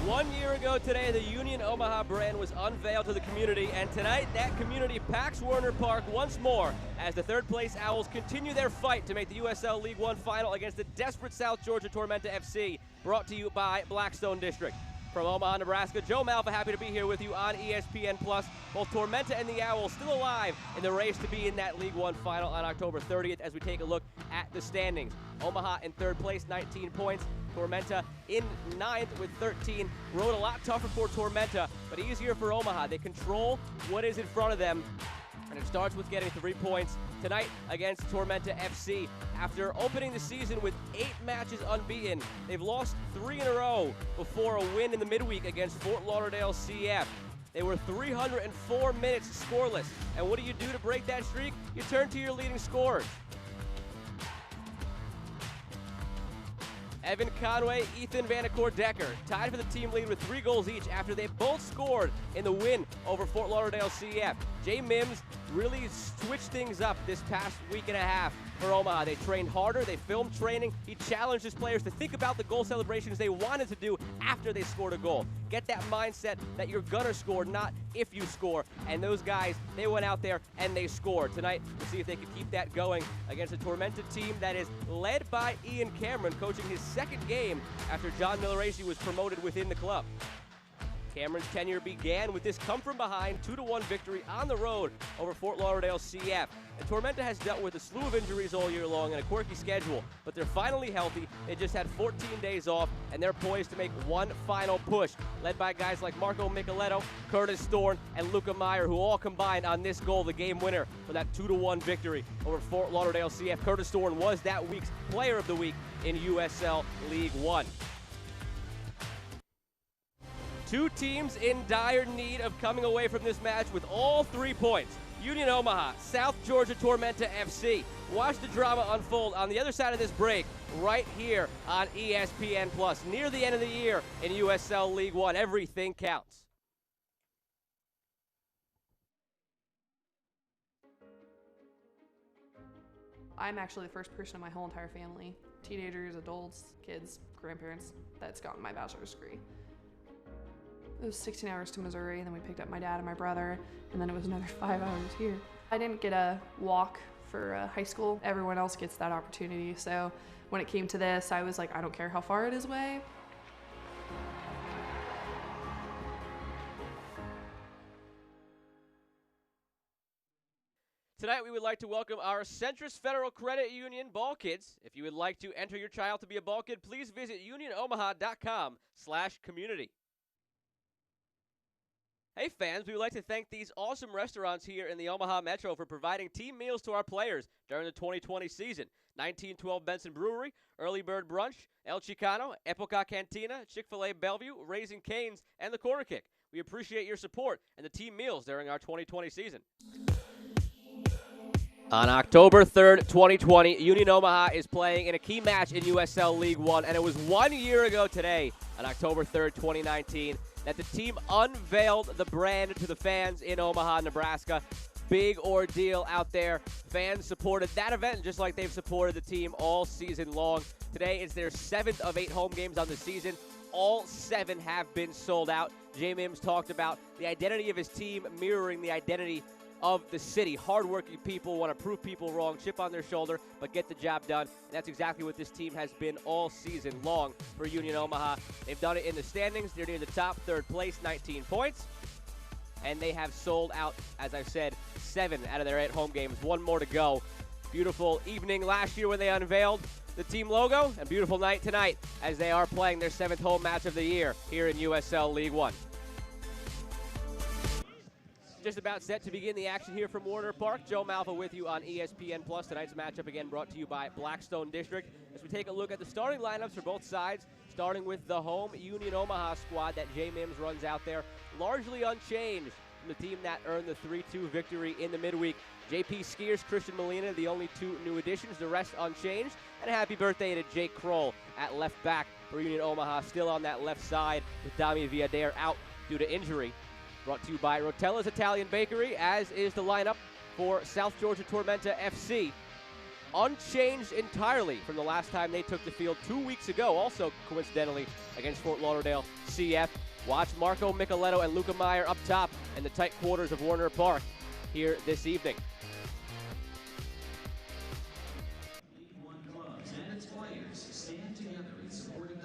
1 year ago today, the Union Omaha brand was unveiled to the community, and tonight that community packs Werner Park once more as the third-place Owls continue their fight to make the USL League One final against the desperate South Georgia Tormenta FC, brought to you by Blackstone District. From Omaha, Nebraska, Joe Malfa happy to be here with you on ESPN+. Both Tormenta and the Owls still alive in the race to be in that League One final on October 30th as we take a look at the standings. Omaha in third place, 19 points. Tormenta in ninth with 13. Road a lot tougher for Tormenta, but easier for Omaha. They control what is in front of them, and it starts with getting 3 points tonight against Tormenta FC. After opening the season with 8 matches unbeaten, they've lost 3 in a row before a win in the midweek against Fort Lauderdale CF. They were 304 minutes scoreless. And what do you do to break that streak? You turn to your leading scorers. Evan Conway, Ethan Vanacore-Decker tied for the team lead with 3 goals each after they both scored in the win over Fort Lauderdale CF. Jay Mims really switched things up this past week and a half for Omaha. They trained harder, they filmed training. He challenged his players to think about the goal celebrations they wanted to do after they scored a goal. Get that mindset that you're gonna score, not if you score. And those guys, they went out there and they scored. Tonight, we'll see if they can keep that going against a Tormenta team that is led by Ian Cameron, coaching his second game after John Milleracey was promoted within the club. Cameron's tenure began with this come-from-behind 2-1 victory on the road over Fort Lauderdale CF. And Tormenta has dealt with a slew of injuries all year long and a quirky schedule, but they're finally healthy. They just had 14 days off, and they're poised to make one final push, led by guys like Marco Micheletto, Curtis Thorne, and Luca Meyer, who all combined on this goal, the game winner for that 2-1 victory over Fort Lauderdale CF. Curtis Thorne was that week's Player of the Week in USL League One. 2 teams in dire need of coming away from this match with all 3 points. Union Omaha, South Georgia Tormenta FC. Watch the drama unfold on the other side of this break right here on ESPN+. Near the end of the year in USL League One, everything counts. I'm actually the first person in my whole entire family, teenagers, adults, kids, grandparents, that's gotten my bachelor's degree. It was 16 hours to Missouri, and then we picked up my dad and my brother, and then it was another 5 hours here. I didn't get a walk for high school. Everyone else gets that opportunity, so when it came to this, I was like, I don't care how far it is away. Tonight, we would like to welcome our Centris Federal Credit Union ball kids. If you would like to enter your child to be a ball kid, please visit unionomaha.com/community. Hey fans, we would like to thank these awesome restaurants here in the Omaha Metro for providing team meals to our players during the 2020 season. 1912 Benson Brewery, Early Bird Brunch, El Chicano, Epoca Cantina, Chick-fil-A Bellevue, Raising Cane's, and the Corner Kick. We appreciate your support and the team meals during our 2020 season. On October 3rd, 2020, Union Omaha is playing in a key match in USL League One, and it was 1 year ago today, on October 3rd, 2019, that the team unveiled the brand to the fans in Omaha, Nebraska. Big ordeal out there. Fans supported that event just like they've supported the team all season long. Today is their 7th of 8 home games on the season. All 7 have been sold out. Jay Mims talked about the identity of his team mirroring the identity of the city. Hardworking people want to prove people wrong, chip on their shoulder, but get the job done. And that's exactly what this team has been all season long for Union Omaha. They've done it in the standings. They're near the top, 3rd place, 19 points. And they have sold out, as I've said, 7 out of their 8 home games. 1 more to go. Beautiful evening last year when they unveiled the team logo, and beautiful night tonight as they are playing their 7th home match of the year here in USL League One. Just about set to begin the action here from Werner Park. Joe Malfa with you on ESPN+. Tonight's matchup again brought to you by Blackstone District. As we take a look at the starting lineups for both sides, starting with the home Union Omaha squad that Jay Mims runs out there, largely unchanged from the team that earned the 3-2 victory in the midweek. JP Skiers, Christian Molina, the only 2 new additions, the rest unchanged. And a happy birthday to Jake Kroll at left back for Union Omaha, still on that left side with Dami Villader out due to injury. Brought to you by Rotella's Italian Bakery, as is the lineup for South Georgia Tormenta FC. Unchanged entirely from the last time they took the field 2 weeks ago, also coincidentally against Fort Lauderdale CF. Watch Marco Micheletto and Luca Meyer up top in the tight quarters of Warner Park here this evening.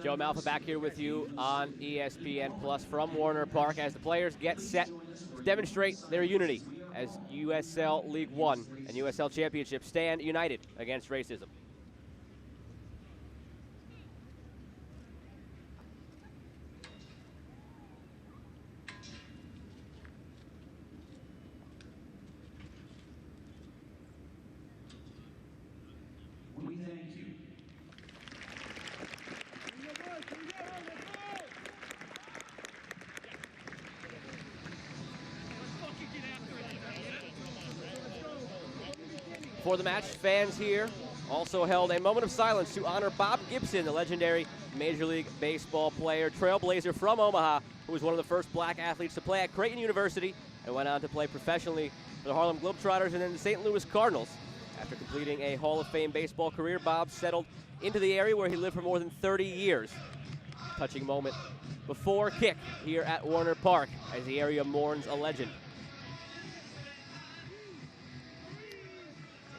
Joe Malfa back here with you on ESPN Plus from Warner Park as the players get set to demonstrate their unity as USL League One and USL Championship stand united against racism. We thank you. For the match, fans here also held a moment of silence to honor Bob Gibson, the legendary Major League Baseball player, trailblazer from Omaha, who was one of the first black athletes to play at Creighton University and went on to play professionally for the Harlem Globetrotters and then the St. Louis Cardinals. After completing a Hall of Fame baseball career, Bob settled into the area where he lived for more than 30 years. Touching moment before kick here at Warner Park as the area mourns a legend.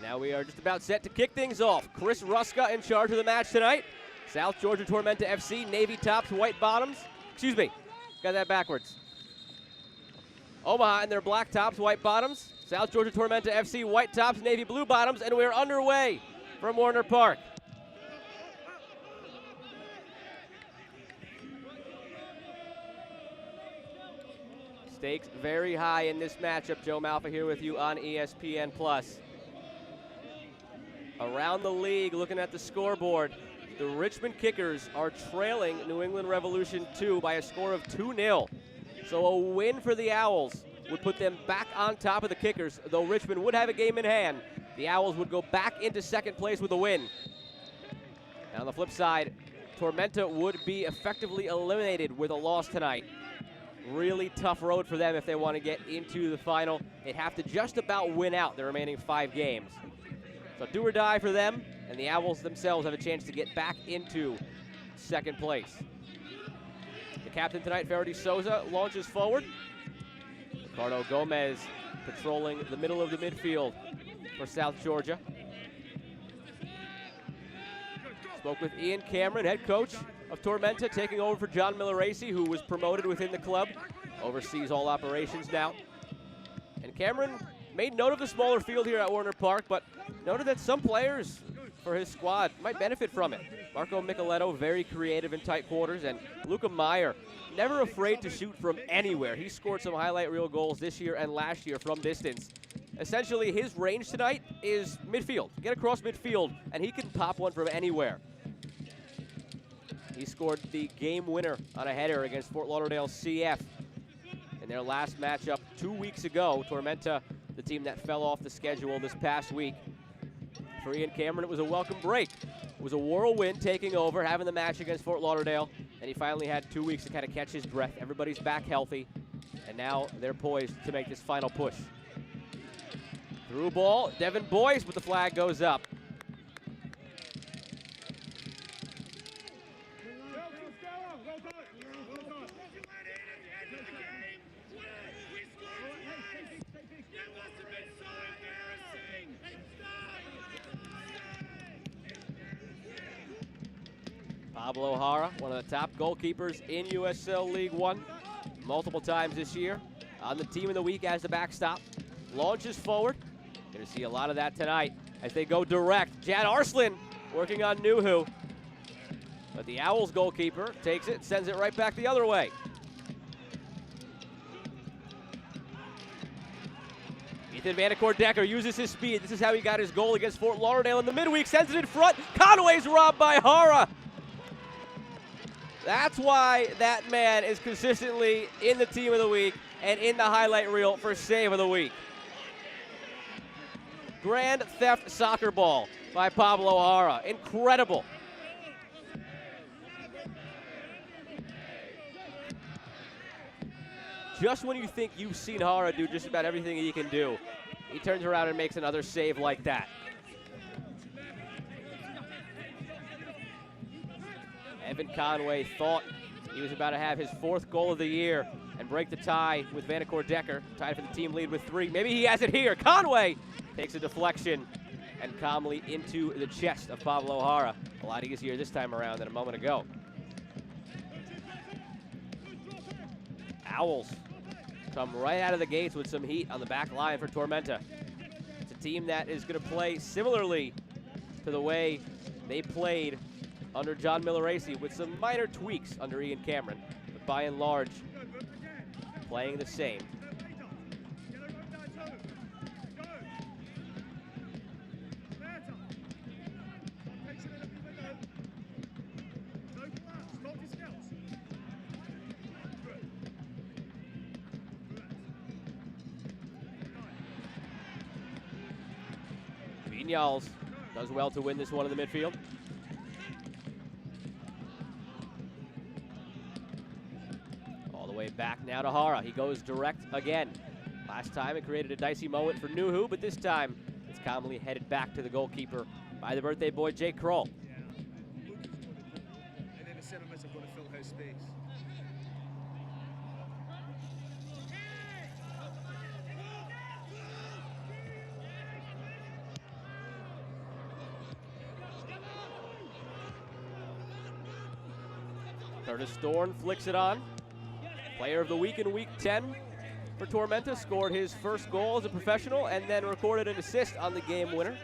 Now we are just about set to kick things off. Chris Ruska in charge of the match tonight. South Georgia Tormenta FC, navy tops, white bottoms. Excuse me, got that backwards. Omaha in their black tops, white bottoms. South Georgia Tormenta FC, white tops, navy blue bottoms, and we're underway from Warner Park. Stakes very high in this matchup. Joe Malfa here with you on ESPN Plus. Around the league, looking at the scoreboard, the Richmond Kickers are trailing New England Revolution 2 by a score of 2-0. So a win for the Owls would put them back on top of the Kickers. Though Richmond would have a game in hand, the Owls would go back into second place with a win. And on the flip side, Tormenta would be effectively eliminated with a loss tonight. Really tough road for them if they want to get into the final. They'd have to just about win out the remaining 5 games. So do or die for them, and the Owls themselves have a chance to get back into second place. The captain tonight, Faraday Souza, launches forward. Ricardo Gomez patrolling the middle of the midfield for South Georgia. Spoke with Ian Cameron, head coach of Tormenta, taking over for John Milleracey, who was promoted within the club, oversees all operations now. And Cameron made note of the smaller field here at Warner Park, but noted that some players for his squad might benefit from it. Marco Micheletto, very creative in tight quarters, and Luca Meyer, never afraid to shoot from anywhere. He scored some highlight reel goals this year and last year from distance. Essentially, his range tonight is midfield. Get across midfield, and he can pop one from anywhere. He scored the game winner on a header against Fort Lauderdale CF in their last matchup 2 weeks ago. Tormenta, the team that fell off the schedule this past week. For Ian Cameron, it was a welcome break. It was a whirlwind taking over, having the match against Fort Lauderdale, and he finally had 2 weeks to kind of catch his breath. Everybody's back healthy, and now they're poised to make this final push. Through ball, Devin Boyce, but the flag goes up. Pablo Jara, one of the top goalkeepers in USL League One, multiple times this year. On the team of the week as the backstop. Launches forward. Going to see a lot of that tonight as they go direct. Jad Arslan working on Nuhu. But the Owls goalkeeper takes it, sends it right back the other way. Ethan Vanacore Decker uses his speed. This is how he got his goal against Fort Lauderdale in the midweek. Sends it in front. Conway's robbed by Jara. That's why that man is consistently in the team of the week and in the highlight reel for save of the week. Grand theft soccer ball by Pablo Jara. Incredible. Just when you think you've seen Jara do just about everything he can do, he turns around and makes another save like that. Evan Conway thought He was about to have his 4th goal of the year and break the tie with Vanacore Decker, tied for the team lead with 3. Maybe he has it here. Conway takes a deflection and calmly into the chest of Pablo O'Hara. A lot easier this time around than a moment ago. Owls come right out of the gates with some heat on the back line for Tormenta. It's a team that is going to play similarly to the way they played under John Milleracy, with some minor tweaks under Ian Cameron, but by and large, playing the same. Vinyals does well to win this one in the midfield. All the way back now to Hara. He goes direct again. Last time it created a dicey moment for Nuhu, but this time it's calmly headed back to the goalkeeper by the birthday boy, Jake Kroll. And then the centre-mids have got to fill her space. Curtis Thorne flicks it on. Player of the week in week 10 for Tormenta, scored his first goal as a professional and then recorded an assist on the game winner.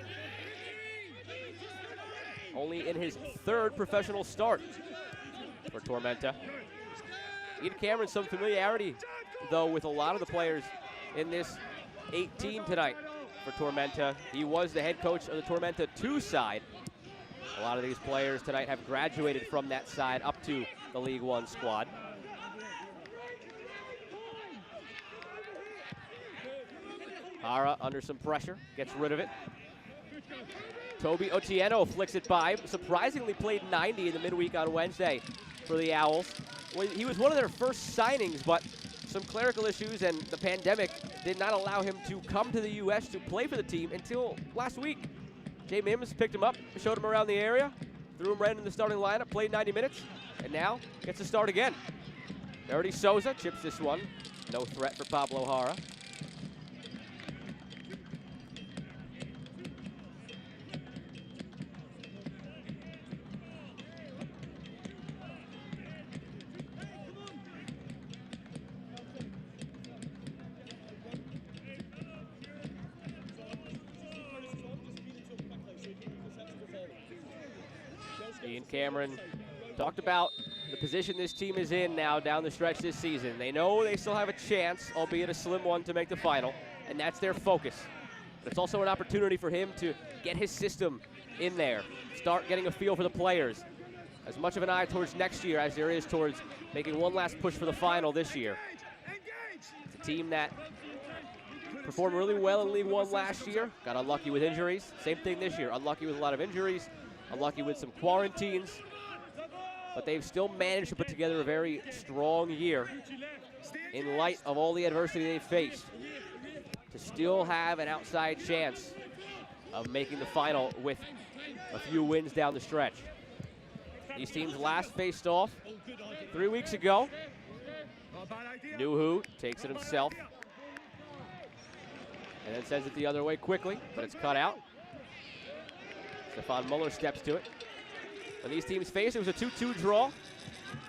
Only in his 3rd professional start for Tormenta. Ian Cameron, some familiarity though with a lot of the players in this 18 tonight for Tormenta. He was the head coach of the Tormenta 2 side. A lot of these players tonight have graduated from that side up to the League One squad. Hara under some pressure, gets rid of it. Toby Otieno flicks it by. Surprisingly played 90 in the midweek on Wednesday for the Owls. Well, he was one of their first signings, but some clerical issues and the pandemic did not allow him to come to the U.S. to play for the team until last week. Jay Mims picked him up, showed him around the area, threw him right in the starting lineup, played 90 minutes, and now gets to start again. Verity Souza chips this one. No threat for Pablo O'Hara. Ian Cameron talked about the position this team is in now down the stretch this season. They know they still have a chance, albeit a slim one, to make the final, and that's their focus. But it's also an opportunity for him to get his system in there, start getting a feel for the players. As much of an eye towards next year as there is towards making one last push for the final this year. It's a team that performed really well in League One last year, got unlucky with injuries. Same thing this year, unlucky with a lot of injuries, unlucky with some quarantines, but they've still managed to put together a very strong year in light of all the adversity they faced, to still have an outside chance of making the final with a few wins down the stretch. These teams last faced off 3 weeks ago. Nuhu takes it himself and then sends it the other way quickly, but it's cut out. Stefan Muller steps to it. When these teams faced, it was a 2-2 draw.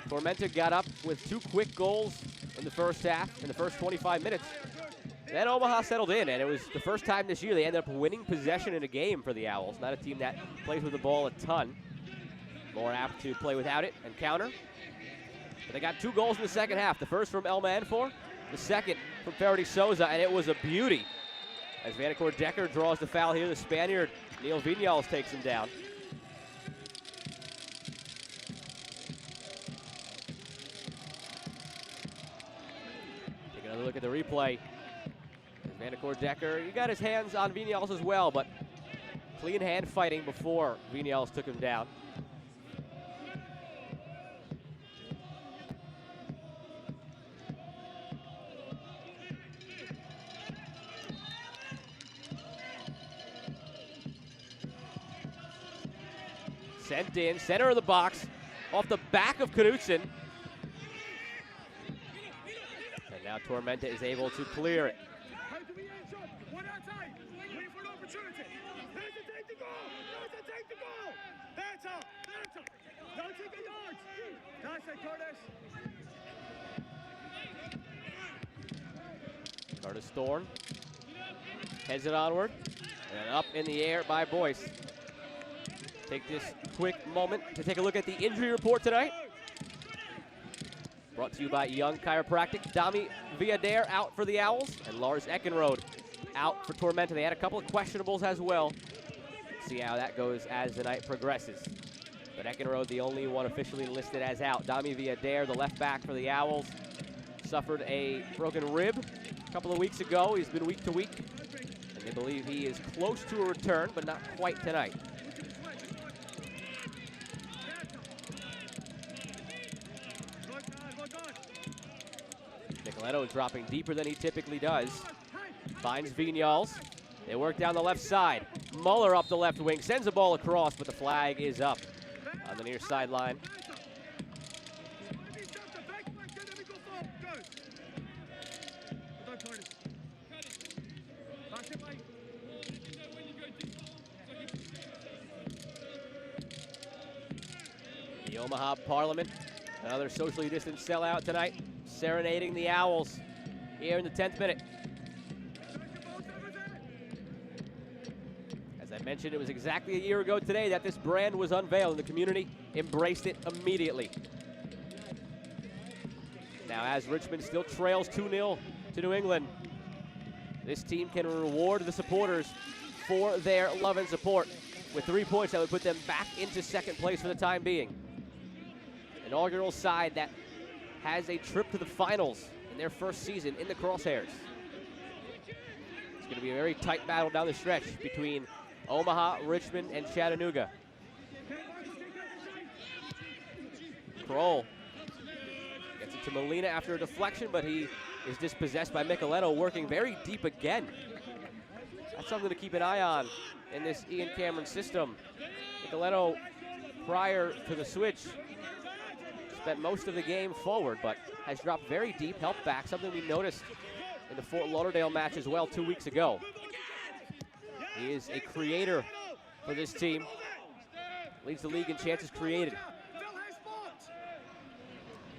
Tormenta got up with 2 quick goals in the first half, in the first 25 minutes. Then Omaha settled in, and it was the first time this year they ended up winning possession in a game for the Owls. Not a team that plays with the ball a ton. More apt to play without it and counter. But they got 2 goals in the second half. The first from Elma Enfor, the second from Verity Souza, and it was a beauty. As Vanacore Decker draws the foul here, the Spaniard, Neil Vinyals, takes him down. Take another look at the replay. Vanacore Decker, he got his hands on Vinyals as well, but clean hand fighting before Vinyals took him down. Sent in, center of the box, off the back of Knutson. Tormenta is able to clear it. One outside. Wait for an opportunity. Hesitate to go. Hesitate to go. That's all. That's all. Don't take the yards. That's it, Curtis. Curtis Thorne heads it onward and up in the air by Boyce. Take this quick moment to take a look at the injury report tonight. Brought to you by Young Chiropractic. Dami Villader out for the Owls, and Lars Eckenrode out for Tormenta. They had a couple of questionables as well. See how that goes as the night progresses. But Eckenrode, the only one officially listed as out. Dami Villader, the left back for the Owls, suffered a broken rib a couple of weeks ago. He's been week to week, and they believe he is close to a return, but not quite tonight. Nicoletto is dropping deeper than he typically does. Finds Vignals. They work down the left side. Muller up the left wing, sends the ball across, but the flag is up on the near sideline. The Omaha Parliament, another socially distanced sellout tonight, serenading the Owls here in the 10th minute. As I mentioned, it was exactly a year ago today that this brand was unveiled, and the community embraced it immediately. Now, as Richmond still trails 2-0 to New England, this team can reward the supporters for their love and support with 3 points that would put them back into second place for the time being. Inaugural side that has a trip to the finals in their first season in the crosshairs. It's going to be a very tight battle down the stretch between Omaha, Richmond, and Chattanooga. Kroll gets it to Molina after a deflection, but he is dispossessed by Nicoletto, working very deep again. That's something to keep an eye on in this Ian Cameron system. Nicoletto, prior to the switch, spent most of the game forward, but has dropped very deep, helped back, something we noticed in the Fort Lauderdale match as well 2 weeks ago. He is a creator for this team. Leads the league in chances created.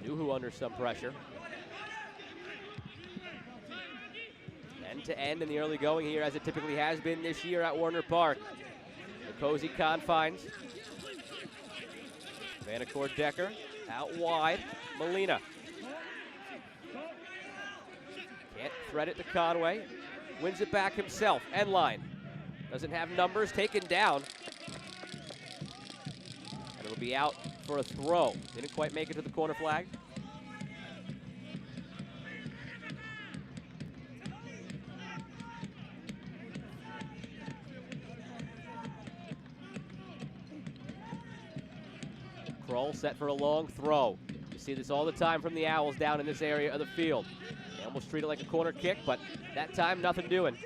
Nuhu under some pressure. End to end in the early going here, as it typically has been this year at Warner Park. The cozy confines. Vanacore Decker out wide. Molina. Can't thread it to Conway. Wins it back himself. End line. Doesn't have numbers, taken down. And it'll be out for a throw. Didn't quite make it to the corner flag. Kroll set for a long throw. You see this all the time from the Owls down in this area of the field. They almost treat it like a corner kick, but that time nothing doing.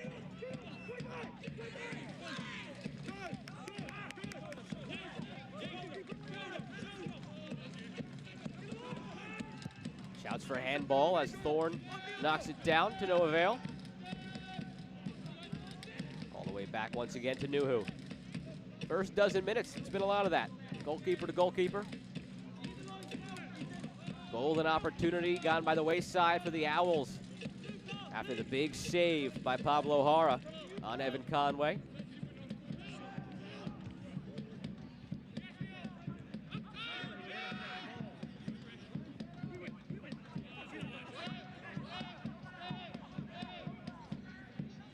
Shouts for handball as Thorne knocks it down to no avail. All the way back once again to Nuhu. First dozen minutes, it's been a lot of that. Goalkeeper to goalkeeper. Golden opportunity gone by the wayside for the Owls after the big save by Pablo Jara on Evan Conway.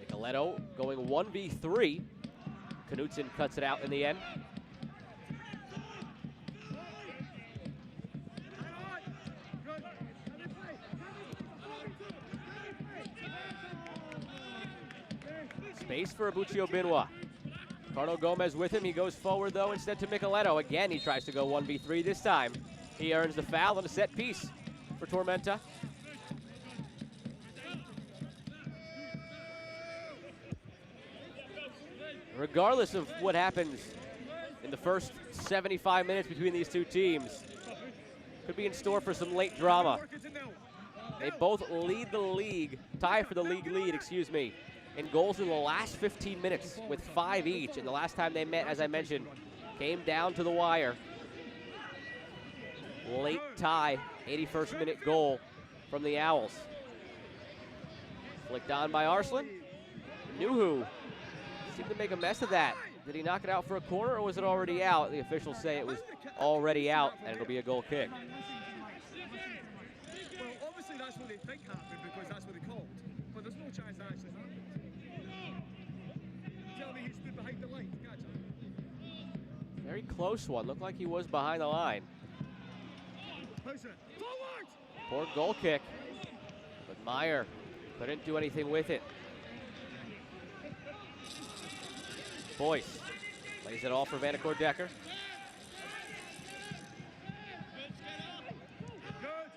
Nicoletto going 1v3. Knutson cuts it out in the end. Space for Abuccio Benoit. Ricardo Gomez with him. He goes forward, though, instead to Nicoletto. Again, he tries to go 1v3 this time. He earns the foul on a set piece for Tormenta. Regardless of what happens in the first 75 minutes between these two teams, could be in store for some late drama. They both lead the league, tie for the league lead, excuse me, in goals in the last 15 minutes with 5 each. And the last time they met, as I mentioned, came down to the wire. Late tie, 81st minute goal from the Owls. Flicked on by Arslan. Nuhu seemed to make a mess of that. Did he knock it out for a corner, or was it already out? The officials say it was already out, and it'll be a goal kick. Well, obviously that's what they think happened because that's what they called. But there's no chance that actually happened. Tell me he stood behind the line. Gotcha. Very close one. Looked like he was behind the line. How's it? Forward! Poor goal kick, but Meyer couldn't do anything with it. Boyce lays it all for Vanacore Decker. Good.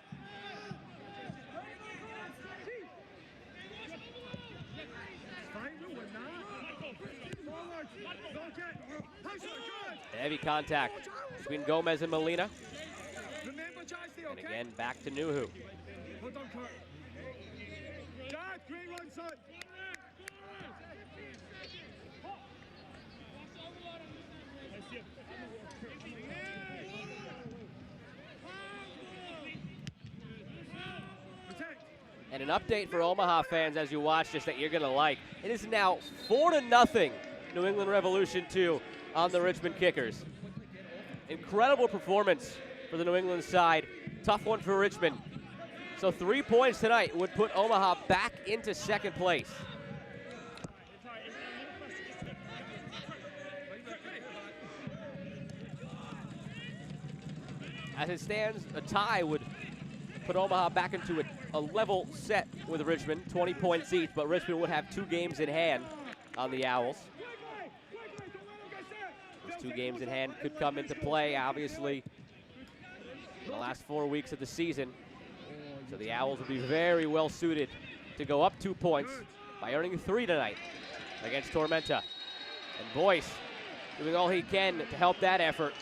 Fine, we'll win now. Forward. Don't get. How's it? Good. Heavy contact between Gomez and Molina. Remember, Chasty, And okay? again, back to Nuhu. Well done, Kurt. Dad, great run, son. Protect. And an update for Omaha fans as you watch this that you're going to like. It is now 4-0 New England Revolution 2 on the Richmond Kickers. Incredible performance for the New England side. Tough one for Richmond. So 3 points tonight would put Omaha back into second place. As it stands, a tie would put Omaha back into a level set with Richmond, 20 points each, but Richmond would have 2 games in hand on the Owls. Those 2 games in hand could come into play, obviously, in the last 4 weeks of the season. So the Owls will be very well suited to go up 2 points by earning 3 tonight against Tormenta. And Boyce doing all he can to help that effort.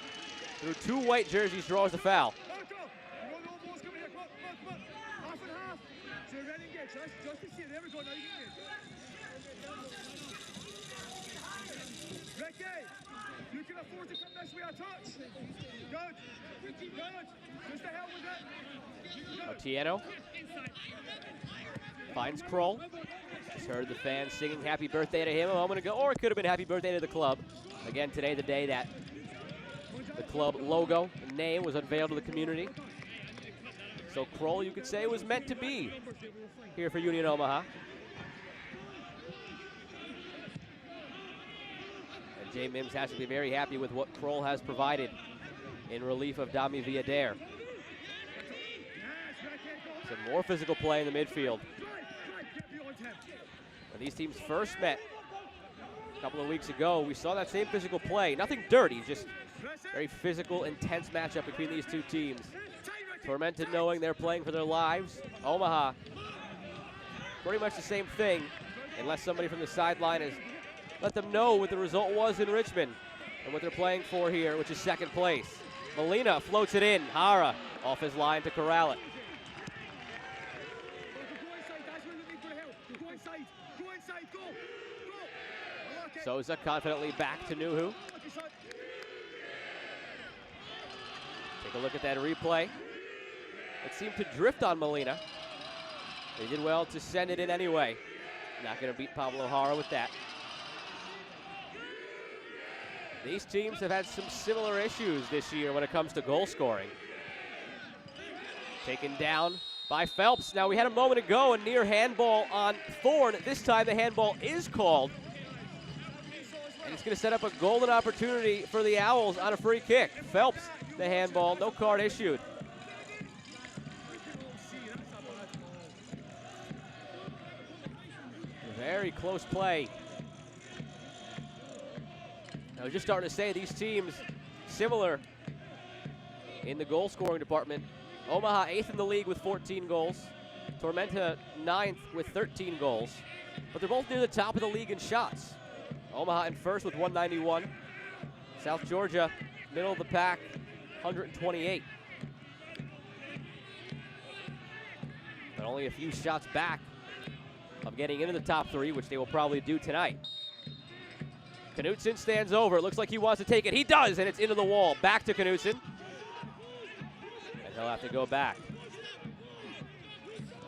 Through 2 white jerseys, draws the foul. You can afford to come this way a touch. Good. Good. Just to hell with it. Otieno finds Kroll. Just heard the fans singing happy birthday to him a moment ago, or it could have been happy birthday to the club. Again, today the day that the club logo and name was unveiled to the community. So Kroll, you could say, was meant to be here for Union Omaha. And Jay Mims has to be very happy with what Kroll has provided in relief of Dami Villader. Some more physical play in the midfield. When these teams first met a couple of weeks ago, we saw that same physical play. Nothing dirty, just very physical, intense matchup between these 2 teams. Tormenta knowing they're playing for their lives. Omaha, pretty much the same thing, unless somebody from the sideline has let them know what the result was in Richmond and what they're playing for here, which is second place. Molina floats it in. Hara off his line to corral it. Souza confidently back to Nuhu. Take a look at that replay. It seemed to drift on Molina. They did well to send it in anyway. Not going to beat Pablo Hara with that. These teams have had some similar issues this year when it comes to goal scoring. Taken down by Phelps. Now we had a moment ago a near handball on Thorne. This time the handball is called. And it's going to set up a golden opportunity for the Owls on a free kick. Phelps, the handball, no card issued. Very close play. I was just starting to say these teams similar in the goal scoring department. Omaha 8th in the league with 14 goals. Tormenta 9th with 13 goals. But they're both near the top of the league in shots. Omaha in first with 191. South Georgia, middle of the pack, 128. But only a few shots back of getting into the top 3, which they will probably do tonight. Knutson stands over. It looks like he wants to take it. He does, and it's into the wall. Back to Knutson. And he'll have to go back.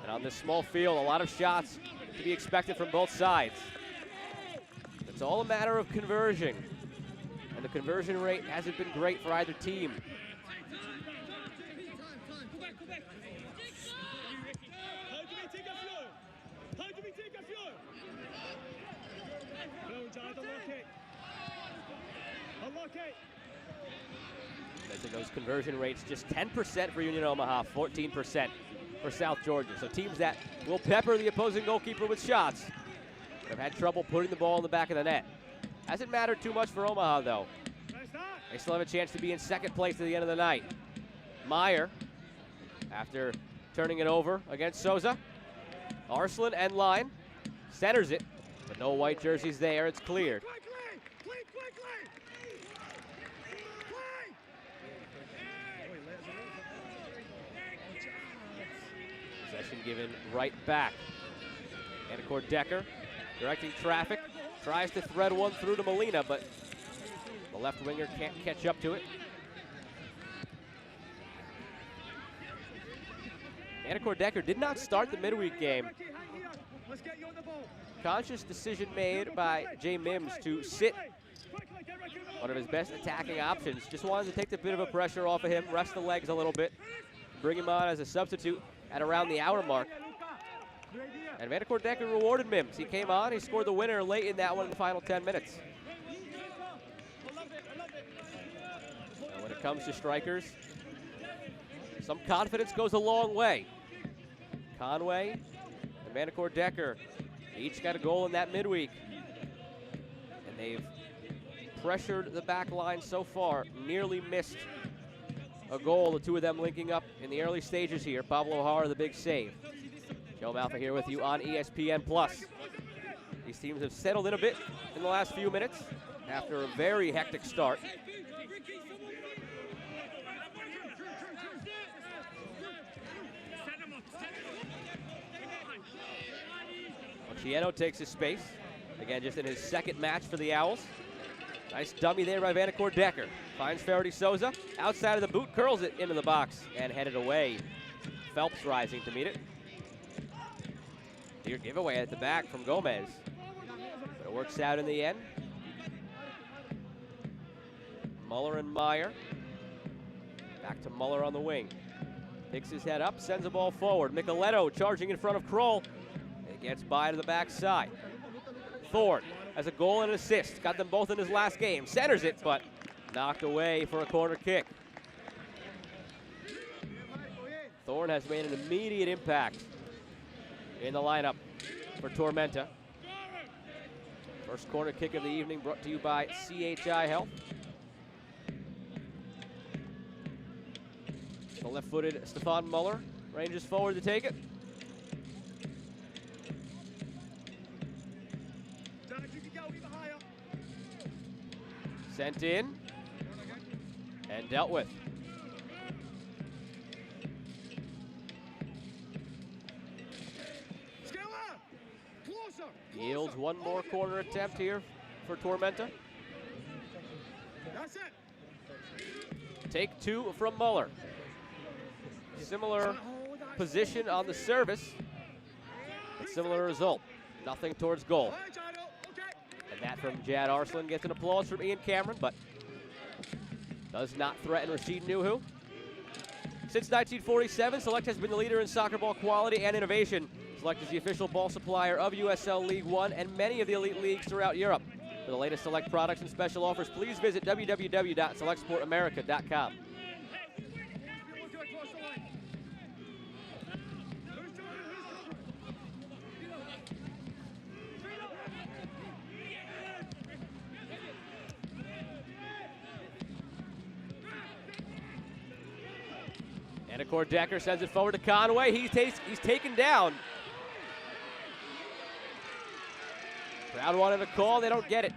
And on this small field, a lot of shots to be expected from both sides. It's all a matter of conversion. And the conversion rate hasn't been great for either team. Those conversion rates, just 10% for Union Omaha, 14% for South Georgia. So teams that will pepper the opposing goalkeeper with shots have had trouble putting the ball in the back of the net. Hasn't mattered too much for Omaha, though. They still have a chance to be in second place at the end of the night. Meyer, after turning it over against Souza. Arslan and line, centers it, but no white jerseys there. It's cleared. Possession given right back. Anacord Decker directing traffic. Tries to thread one through to Molina, but the left winger can't catch up to it. Anacord Decker did not start the midweek game. Conscious decision made by Jay Mims to sit one of his best attacking options. Just wanted to take the bit of a pressure off of him, rest the legs a little bit, bring him on as a substitute at around the hour mark. And Anacord Decker rewarded Mims. He came on, he scored the winner late in that one in the final 10 minutes. And when it comes to strikers, some confidence goes a long way. Conway and Anacord Decker each got a goal in that midweek. And they've pressured the back line so far, nearly missed a goal, the two of them linking up in the early stages here. Pablo O'Hara, the big save. Joe Malfa here with you on ESPN+. These teams have settled in a bit in the last few minutes after a very hectic start. Ochieno takes his space. Again, just in his second match for the Owls. Nice dummy there by Anacord Decker. Finds Faraday Souza. Outside of the boot, curls it into the box and headed away. Phelps rising to meet it. Clear giveaway at the back from Gomez. But it works out in the end. Muller and Meyer. Back to Muller on the wing. Picks his head up, sends the ball forward. Micheletto charging in front of Kroll. It gets by to the backside. Thorne has a goal and an assist. Got them both in his last game. Centers it, but knocked away for a corner kick. Thorne has made an immediate impact in the lineup for Tormenta. First corner kick of the evening brought to you by CHI Health. The left-footed Stefan Muller ranges forward to take it. Sent in and dealt with. Yields one more corner attempt here for Tormenta. Take two from Muller. Similar position on the service, but similar result. Nothing towards goal. And that from Jad Arslan gets an applause from Ian Cameron, but does not threaten Rashid Nuhu. Since 1947, Select has been the leader in soccer ball quality and innovation. Select is the official ball supplier of USL League One and many of the elite leagues throughout Europe. For the latest Select products and special offers, please visit www.selectsportamerica.com. Anacord Decker sends it forward to Conway. He's taken down. Crowd wanted a call. They don't get it.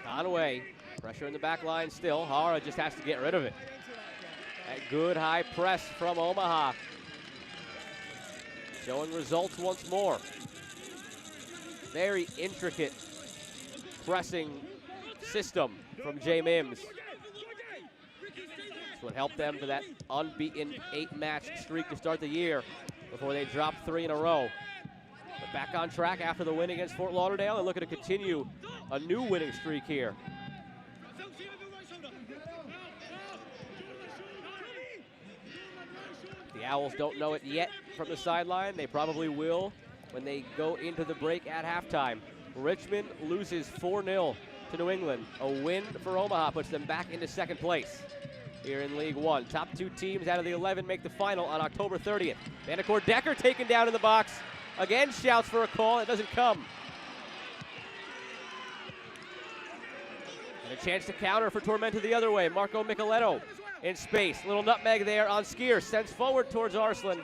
Conway, pressure in the back line still. Hara just has to get rid of it. That good high press from Omaha. Showing results once more. Very intricate pressing system from Jay Mims. This would help them to that unbeaten 8-match streak to start the year before they drop 3 in a row. But back on track after the win against Fort Lauderdale and looking to continue a new winning streak here. The Owls don't know it yet from the sideline. They probably will when they go into the break at halftime. Richmond loses 4-0 to New England. A win for Omaha puts them back into second place here in League One. Top 2 teams out of the 11 make the final on October 30th. Vandercourt Decker taken down in the box. Again shouts for a call. It doesn't come. And a chance to counter for Tormenta the other way. Marco Micheletto in space. Little nutmeg there on Skier. Sends forward towards Arslan.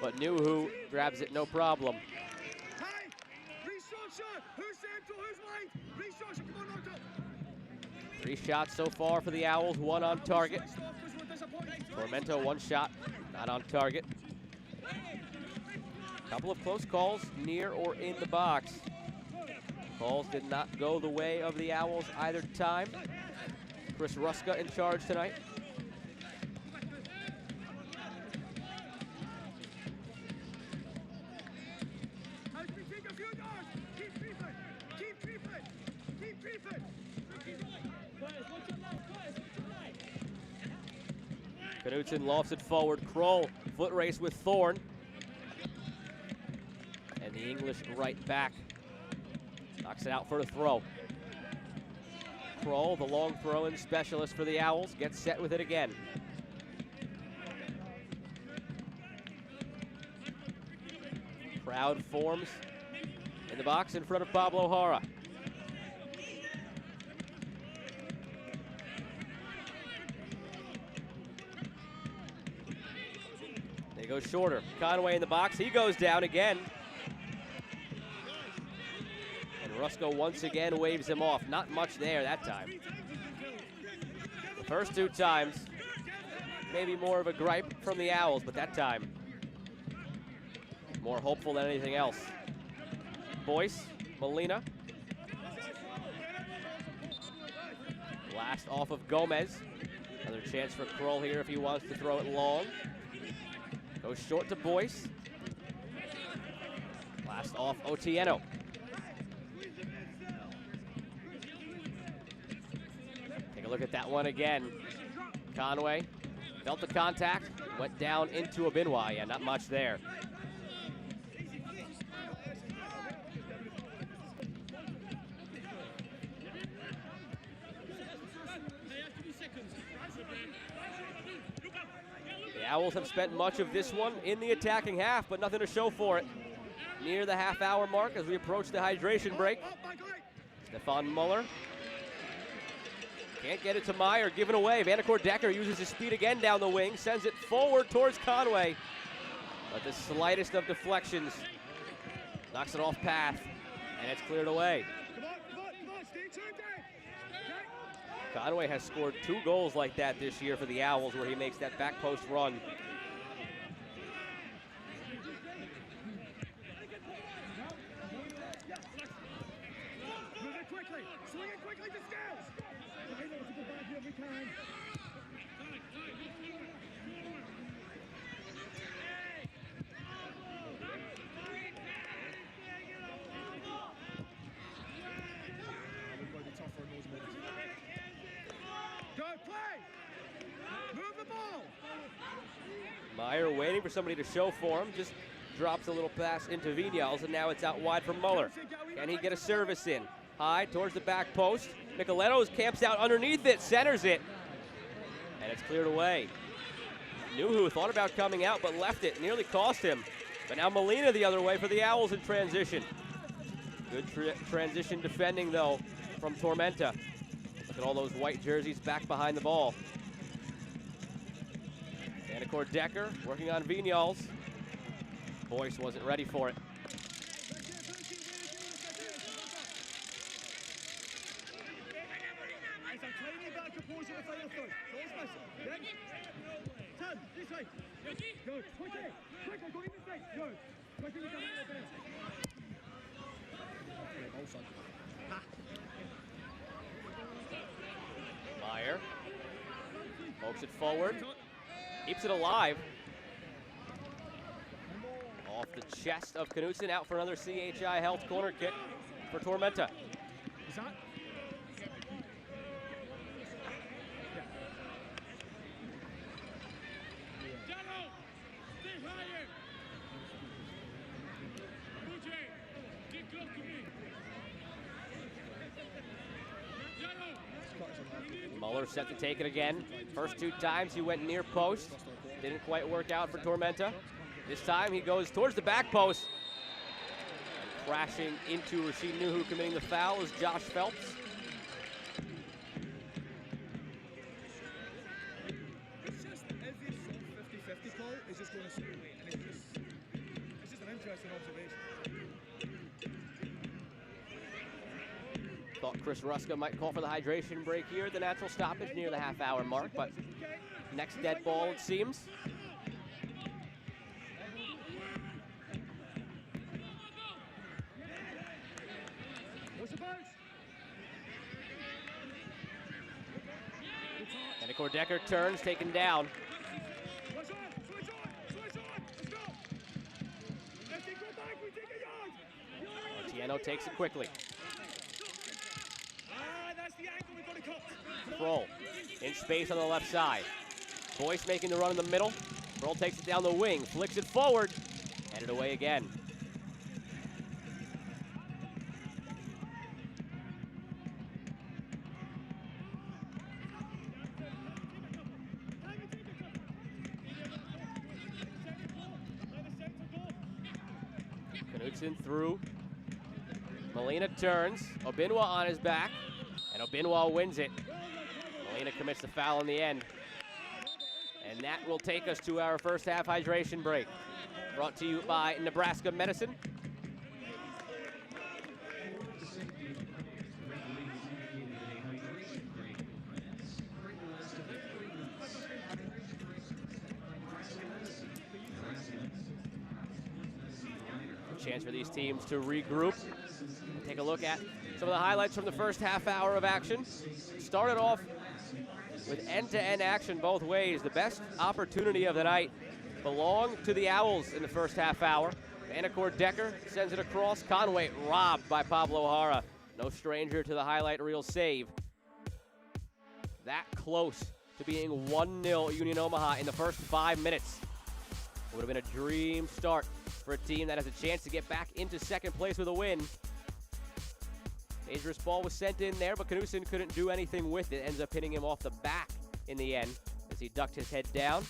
But Nuhu grabs it no problem. 3 shots so far for the Owls, 1 on target. Tormenta 1 shot, not on target. Couple of close calls near or in the box. Calls did not go the way of the Owls either time. Chris Ruska in charge tonight. Knutson lofts it forward. Kroll, foot race with Thorne. And the English right back knocks it out for a throw. Kroll, the long throw-in specialist for the Owls, gets set with it again. Crowd forms in the box in front of Pablo Hara. They go shorter. Conway in the box. He goes down again. And Rusko once again waves him off. Not much there that time. The first 2 times, maybe more of a gripe from the Owls, but that time, more hopeful than anything else. Boyce, Molina. Blast off of Gomez. Another chance for Kroll here if he wants to throw it long. Goes short to Boyce. Blast off Otieno. Take a look at that one again. Conway felt the contact, went down into Abinwa. Yeah, not much there. The Owls have spent much of this one in the attacking half, but nothing to show for it. Near the half-hour mark as we approach the hydration break. Stefan Muller can't get it to Meyer, given away. Vandercourt Decker uses his speed again down the wing, sends it forward towards Conway. But the slightest of deflections knocks it off path, and it's cleared away. Conway has scored 2 goals like that this year for the Owls, where he makes that back post run. Meyer waiting for somebody to show for him, just drops a little pass into Vinyals, and now it's out wide for Muller. Can he get a service in? High towards the back post. Micheletto camps out underneath it, centers it, and it's cleared away. Nuhu thought about coming out, but left it, nearly cost him. But now Molina the other way for the Owls in transition. Good transition defending, though, from Tormenta. Look at all those white jerseys back behind the ball. Vandercourt Decker working on Vinyals. Boyce wasn't ready for it. done. This way. Good. Quickly. Quickly. Go in this way. Good. Quickly. You can handle this. Meyer pokes it forward, keeps it alive. Off the chest of Knutson, out for another CHI Health corner kick for Tormenta. Is that? Muller set to take it again. First 2 times he went near post. Didn't quite work out for Tormenta. This time he goes towards the back post. And crashing into Rashid Nuhu, committing the foul, is Josh Phelps. It's just every 50-50 call is just going to swing away, and it's just an interesting observation. Thought Chris Ruska might call for the hydration break here, the natural stoppage near the half-hour mark, but next dead ball it seems. And Decker turns, taken down. Martiano takes it quickly. Kroll in space on the left side. Boyce making the run in the middle. Kroll takes it down the wing, flicks it forward, headed away again. Knutson through. Molina turns. Obinwa on his back. And Obinwa wins it. Molina commits the foul in the end. And that will take us to our first half hydration break. Brought to you by Nebraska Medicine. A chance for these teams to regroup. Take a look at some of the highlights from the first half hour of action. Started off with end-to-end action both ways. The best opportunity of the night belonged to the Owls in the first half hour. Vanacore Decker sends it across. Conway robbed by Pablo Jara. No stranger to the highlight reel save. That close to being 1-0 Union Omaha in the first 5 minutes. It would have been a dream start for a team that has a chance to get back into second place with a win. Dangerous ball was sent in there, but Knutson couldn't do anything with it. Ends up hitting him off the back in the end as he ducked his head down.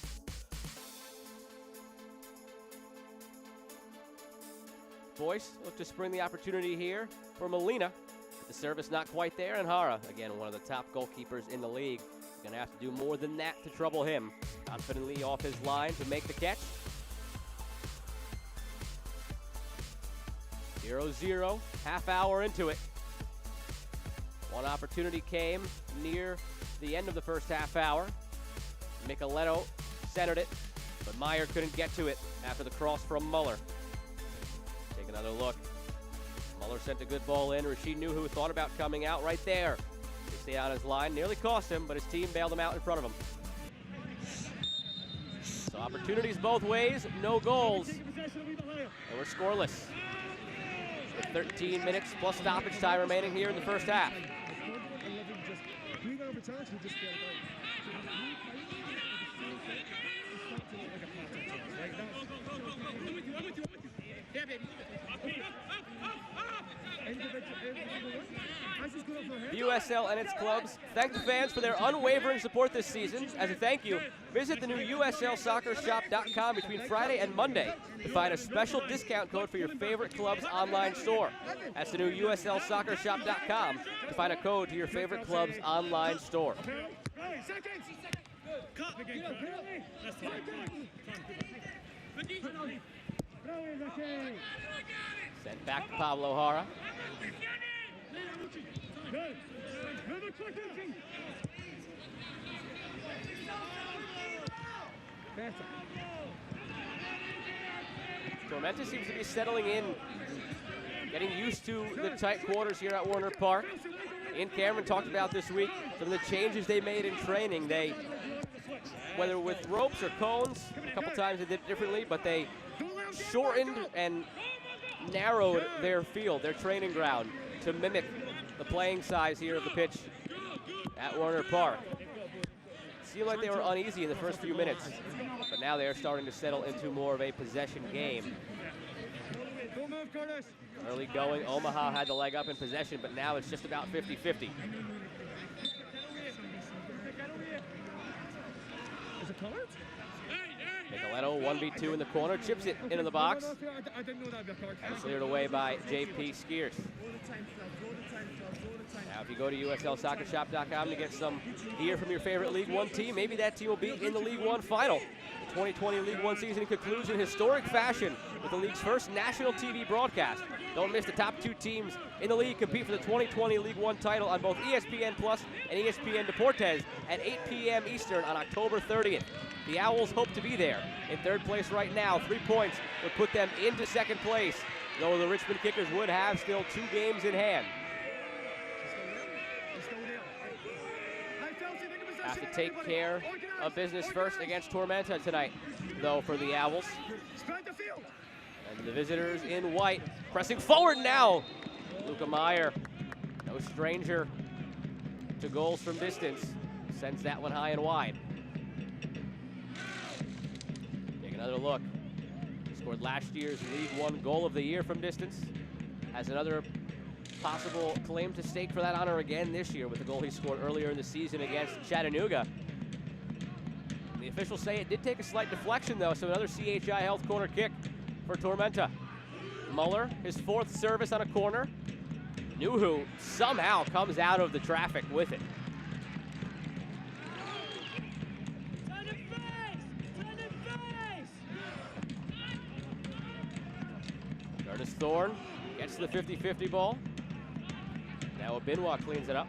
Boyce looked to spring the opportunity here for Molina. But the service not quite there, and Jara, again, one of the top goalkeepers in the league. Gonna have to do more than that to trouble him. Confidently off his line to make the catch. 0-0, half hour into it. One opportunity came near the end of the first half hour. Micheletto centered it, but Meyer couldn't get to it after the cross from Muller. Take another look. Muller sent a good ball in. Rashid Nuhu thought about coming out right there. He stayed on his line, nearly cost him, but his team bailed him out in front of him. So opportunities both ways, no goals, and we're scoreless. With 13 minutes plus stoppage time remaining here in the first half. The USL and its clubs thank the fans for their unwavering support this season. As a thank you, visit the new USLsoccershop.com between Friday and Monday to find a special discount code for your favorite club's online store. That's the new USLsoccershop.com to find a code to your favorite club's online store. Sent back to Pablo Jara. Tormenta seems to be settling in, getting used to the tight quarters here at Warner Park. Ian Cameron talked about this week some of the changes they made in training. They, whether with ropes or cones, a couple times they did it differently, but they shortened and narrowed their field, their training ground, to mimic the playing size here of the pitch at Warner Park. Seemed like they were uneasy in the first few minutes, but now they are starting to settle into more of a possession game. Early going, Omaha had the leg up in possession, but now it's just about 50-50. Nicoletto, 1v2 in the corner, chips it into the box. And cleared away by JP Skiers. Now, if you go to USLSoccerShop.com to get some gear from your favorite League One team, maybe that team will be in the League One final. The 2020 League One season concludes in historic fashion with the league's first national TV broadcast. Don't miss the top two teams in the league compete for the 2020 League One title on both ESPN Plus and ESPN Deportes at 8 p.m. Eastern on October 30th. The Owls hope to be there. In third place right now, 3 points would put them into second place, though the Richmond Kickers would have still 2 games in hand. Have to take care of business first against Tormenta tonight, though, for the Owls. And the visitors in white, pressing forward now. Luca Meyer, no stranger to goals from distance, sends that one high and wide. Take another look. Scored last year's League One goal of the year from distance. Has another possible claim to stake for that honor again this year with the goal he scored earlier in the season against Chattanooga. The officials say it did take a slight deflection, though, so another CHI Health corner kick for Tormenta. Muller, his 4th service on a corner. Nuhu somehow comes out of the traffic with it. Curtis Thorne gets to the 50-50 ball. Now Obinwa cleans it up.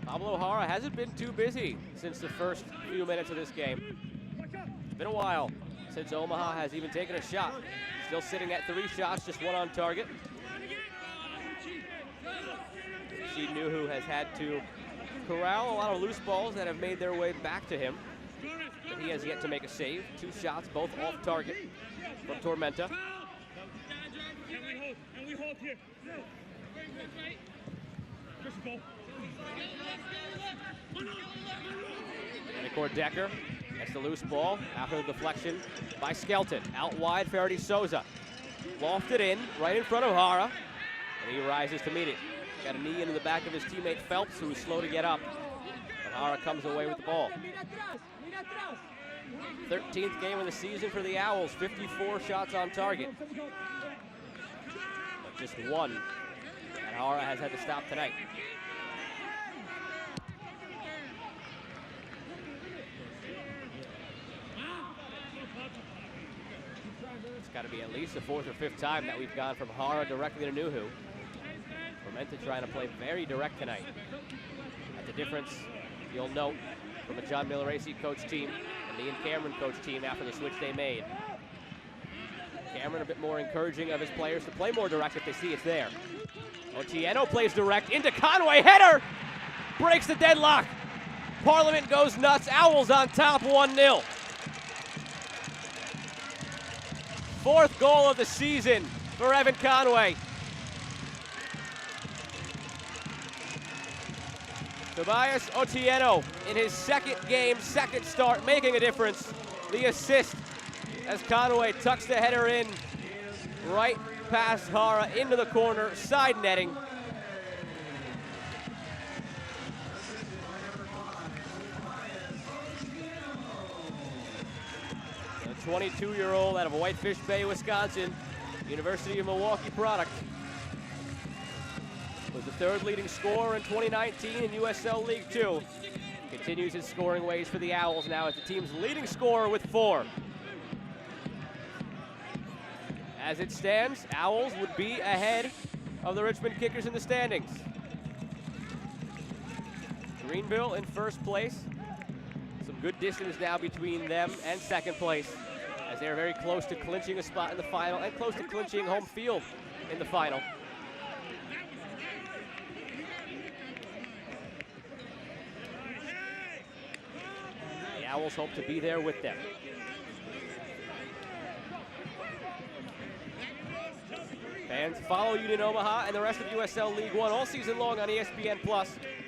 Pablo Jara hasn't been too busy since the first few minutes of this game. It's been a while since Omaha has even taken a shot. Still sitting at 3 shots, just 1 on target. Rashid Nuhu has had to corral a lot of loose balls that have made their way back to him, but he has yet to make a save. 2 shots, both off target from Tormenta. Nicor Decker gets the loose ball after the deflection by Skelton. Out wide, Faraday Souza. Lofted in, right in front of Jara, and he rises to meet it. Got a knee into the back of his teammate Phelps, who is slow to get up. And Jara comes away with the ball. 13th game of the season for the Owls, 54 shots on target. But just 1 that Jara has had to stop tonight. It's got to be at least the 4th or 5th time that we've gone from Jara directly to Nuhu. Tormenta trying to play very direct tonight. At the difference, you'll note, from a John Milleracey coach team and the Ian Cameron coach team after the switch they made. Cameron a bit more encouraging of his players to play more direct if they see it's there. Otieno plays direct into Conway, header! Breaks the deadlock. Parliament goes nuts, Owls on top 1-0. 4th goal of the season for Evan Conway. Tobias Otieno in his 2nd game, 2nd start, making a difference. The assist as Conway tucks the header in right past Jara into the corner, side netting. The 22-year-old out of Whitefish Bay, Wisconsin, University of Milwaukee product. Was the 3rd leading scorer in 2019 in USL League 2. Continues his scoring ways for the Owls now as the team's leading scorer with 4. As it stands, Owls would be ahead of the Richmond Kickers in the standings. Greenville in first place. Some good distance now between them and second place, as they're very close to clinching a spot in the final and close to clinching home field in the final. The Owls hope to be there with them. Fans follow Union Omaha and the rest of USL League One all season long on ESPN+,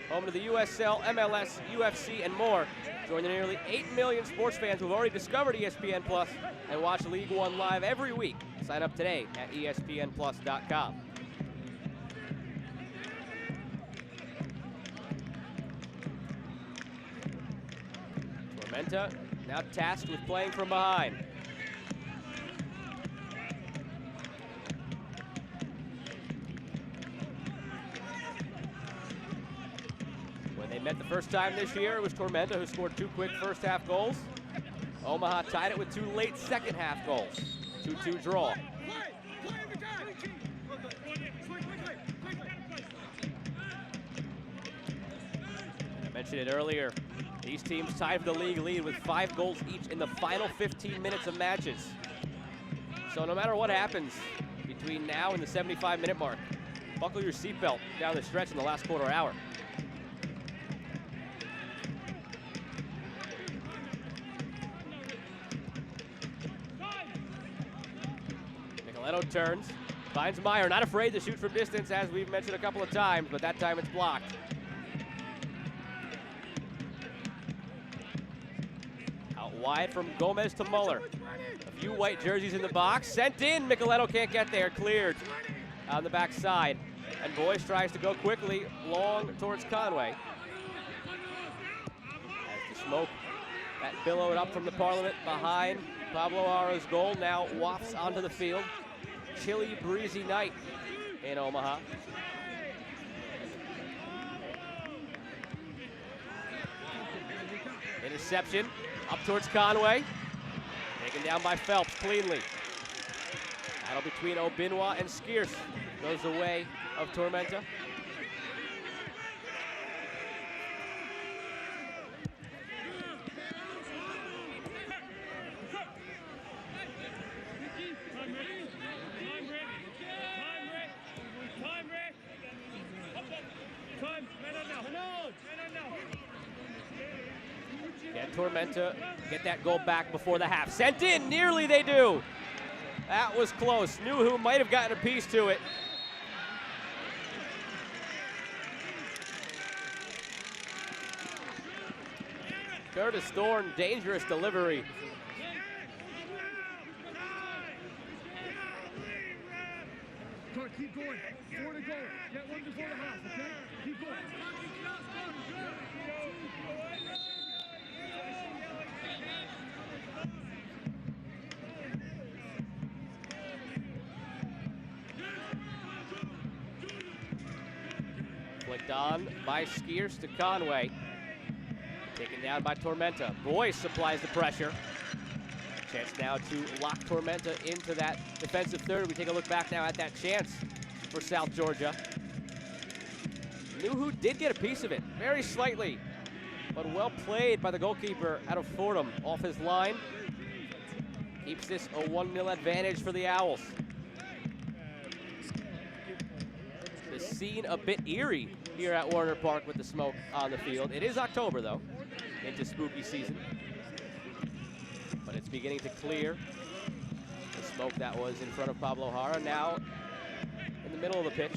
home to the USL, MLS, UFC, and more. Join the nearly 8 million sports fans who have already discovered ESPN+ and watch League One live every week. Sign up today at ESPNplus.com. Tormenta now tasked with playing from behind. When they met the first time this year, it was Tormenta who scored 2 quick first half goals. Omaha tied it with 2 late second half goals. 2-2 draw. I mentioned it earlier. These teams tied for the league lead with 5 goals each in the final 15 minutes of matches. So no matter what happens between now and the 75-minute mark, buckle your seatbelt down the stretch in the last quarter hour. Nicoletto turns, finds Meyer, not afraid to shoot from distance, as we've mentioned a couple of times, but that time it's blocked. Out wide from Gomez to Muller. A few white jerseys in the box, sent in, Nicoletto can't get there, cleared on the backside. And Boyce tries to go quickly, long towards Conway. As the smoke that billowed up from the Parliament behind Pablo Hara's goal now wafts onto the field. Chilly, breezy night in Omaha. Interception up towards Conway. Taken down by Phelps cleanly. Battle between Obinwa and Skierce goes the way of Tormenta. Can Tormenta get that goal back before the half? Sent in, nearly they do. That was close. Nuhu might have gotten a piece to it. Curtis Thorne, dangerous delivery. Keep going. 4 to go. Get 1 before the half, okay? Keep going. Flicked on by Skierce to Conway. Taken down by Tormenta. Boyce supplies the pressure. Chance now to lock Tormenta into that defensive third. We take a look back now at that chance for South Georgia. Nuhu did get a piece of it, very slightly, but well played by the goalkeeper out of Fordham off his line. Keeps this a 1-0 advantage for the Owls. The scene a bit eerie here at Warner Park with the smoke on the field. It is October though, into spooky season. But it's beginning to clear. The smoke that was in front of Pablo Hara now in the middle of the pitch.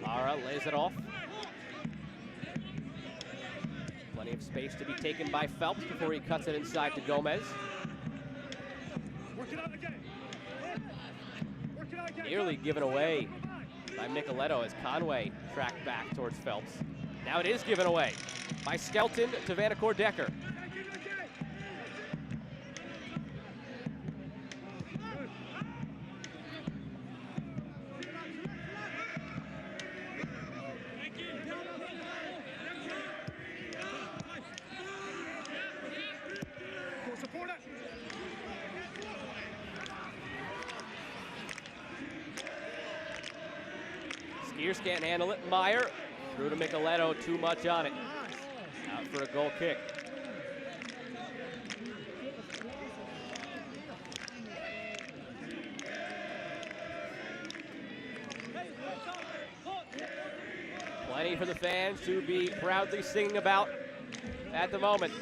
Hara lays it off. Plenty of space to be taken by Phelps before he cuts it inside to Gomez. Nearly given away by Nicoletto as Conway tracked back towards Phelps. Now it is given away by Skelton to Vanacore Decker. Skiers can't handle it. Meyer through to Micheletto, too much on it. Out for a goal kick. Plenty for the fans to be proudly singing about at the moment.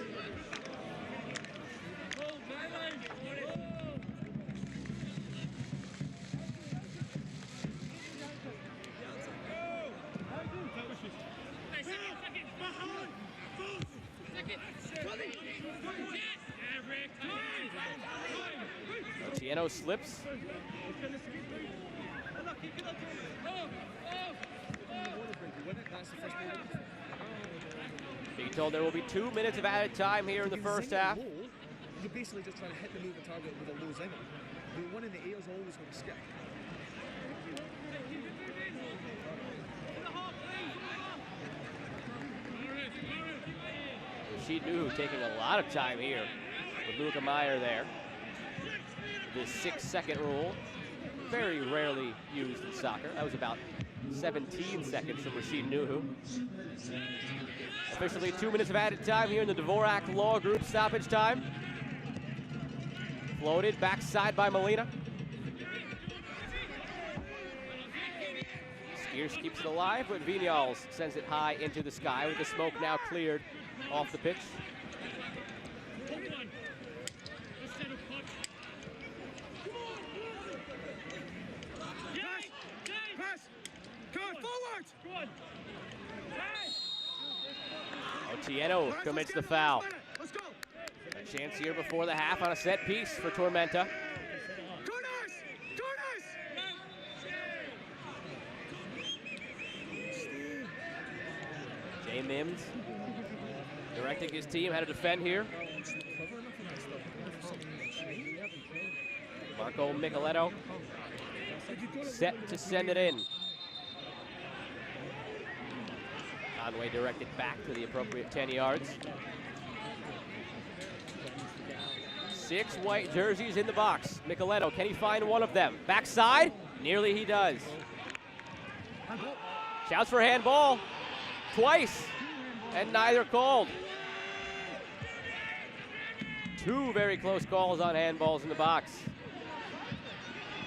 Otieno slips. Being told there will be 2 minutes of added time here in the first half. You're basically just trying to hit the moving target with a low zinger. The one in the air is always going to skip. Rashid Nuhu taking a lot of time here with Luca Meyer there. The 6-second rule, very rarely used in soccer. That was about 17 seconds from Rashid Nuhu. Officially 2 minutes of added time here in the Dvorak Law Group stoppage time. Floated backside by Molina. Skiers keeps it alive, but Vignals sends it high into the sky with the smoke now cleared off the pitch. Otieno commits the foul. A chance here before the half on a set piece for Tormenta. Jay Mims directing his team how to defend here. Marco Micheletto set to send it in. Conway directed back to the appropriate 10 yards. 6 white jerseys in the box. Micheletto, can he find one of them? Backside, nearly he does. Shouts for handball, twice, and neither called. 2 very close calls on handballs in the box.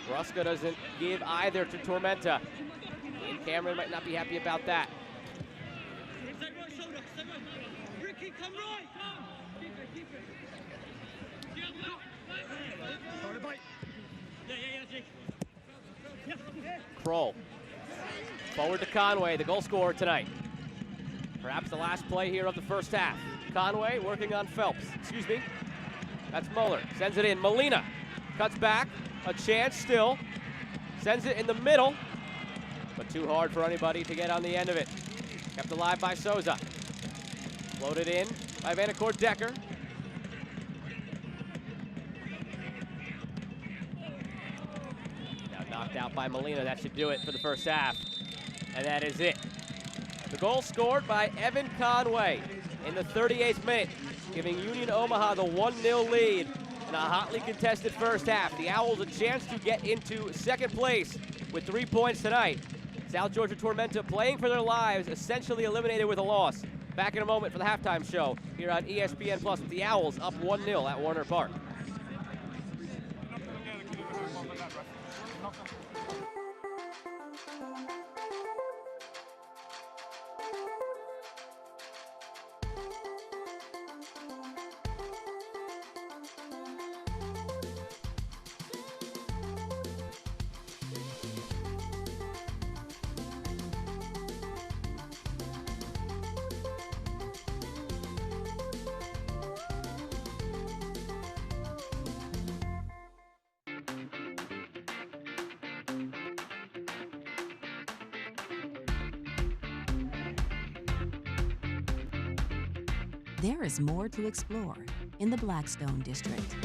Ruska doesn't give either to Tormenta. Ian Cameron might not be happy about that. Kroll. Forward to Conway, the goal scorer tonight. Perhaps the last play here of the first half. Conway working on Phelps. Excuse me. That's Muller. Sends it in. Molina cuts back. A chance still. Sends it in the middle. But too hard for anybody to get on the end of it. Kept alive by Souza. Floated in by Vanacore Decker. Now knocked out by Molina. That should do it for the first half. And that is it. The goal scored by Evan Conway in the 38th minute, giving Union Omaha the 1-0 lead in a hotly contested first half. The Owls a chance to get into second place with 3 points tonight. South Georgia Tormenta playing for their lives, essentially eliminated with a loss. Back in a moment for the halftime show here on ESPN Plus with the Owls up 1-0 at Warner Park. There is more to explore in the Blackstone District.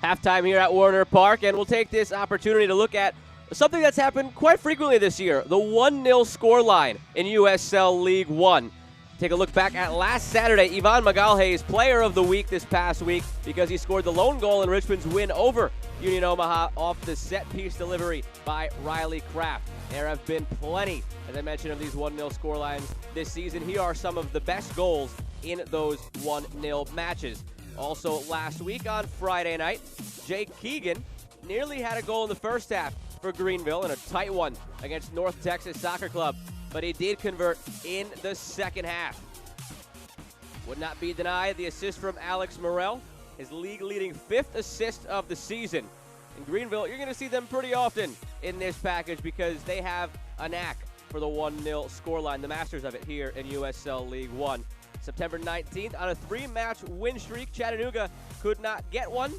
Halftime here at Warner Park, and we'll take this opportunity to look at something that's happened quite frequently this year, the 1-0 scoreline in USL League One. Take a look back at last Saturday, Ivan Magalhaes, player of the week this past week because he scored the lone goal in Richmond's win over Union Omaha off the set-piece delivery by Riley Kraft. There have been plenty, as I mentioned, of these 1-0 scorelines this season. Here are some of the best goals in those 1-0 matches. Also last week on Friday night, Jake Keegan nearly had a goal in the first half for Greenville in a tight one against North Texas Soccer Club, but he did convert in the second half. Would not be denied the assist from Alex Morel, his league-leading 5th assist of the season. In Greenville, you're going to see them pretty often in this package because they have a knack for the 1-0 scoreline, the masters of it here in USL League One. September 19th, on a 3-match win streak, Chattanooga could not get one,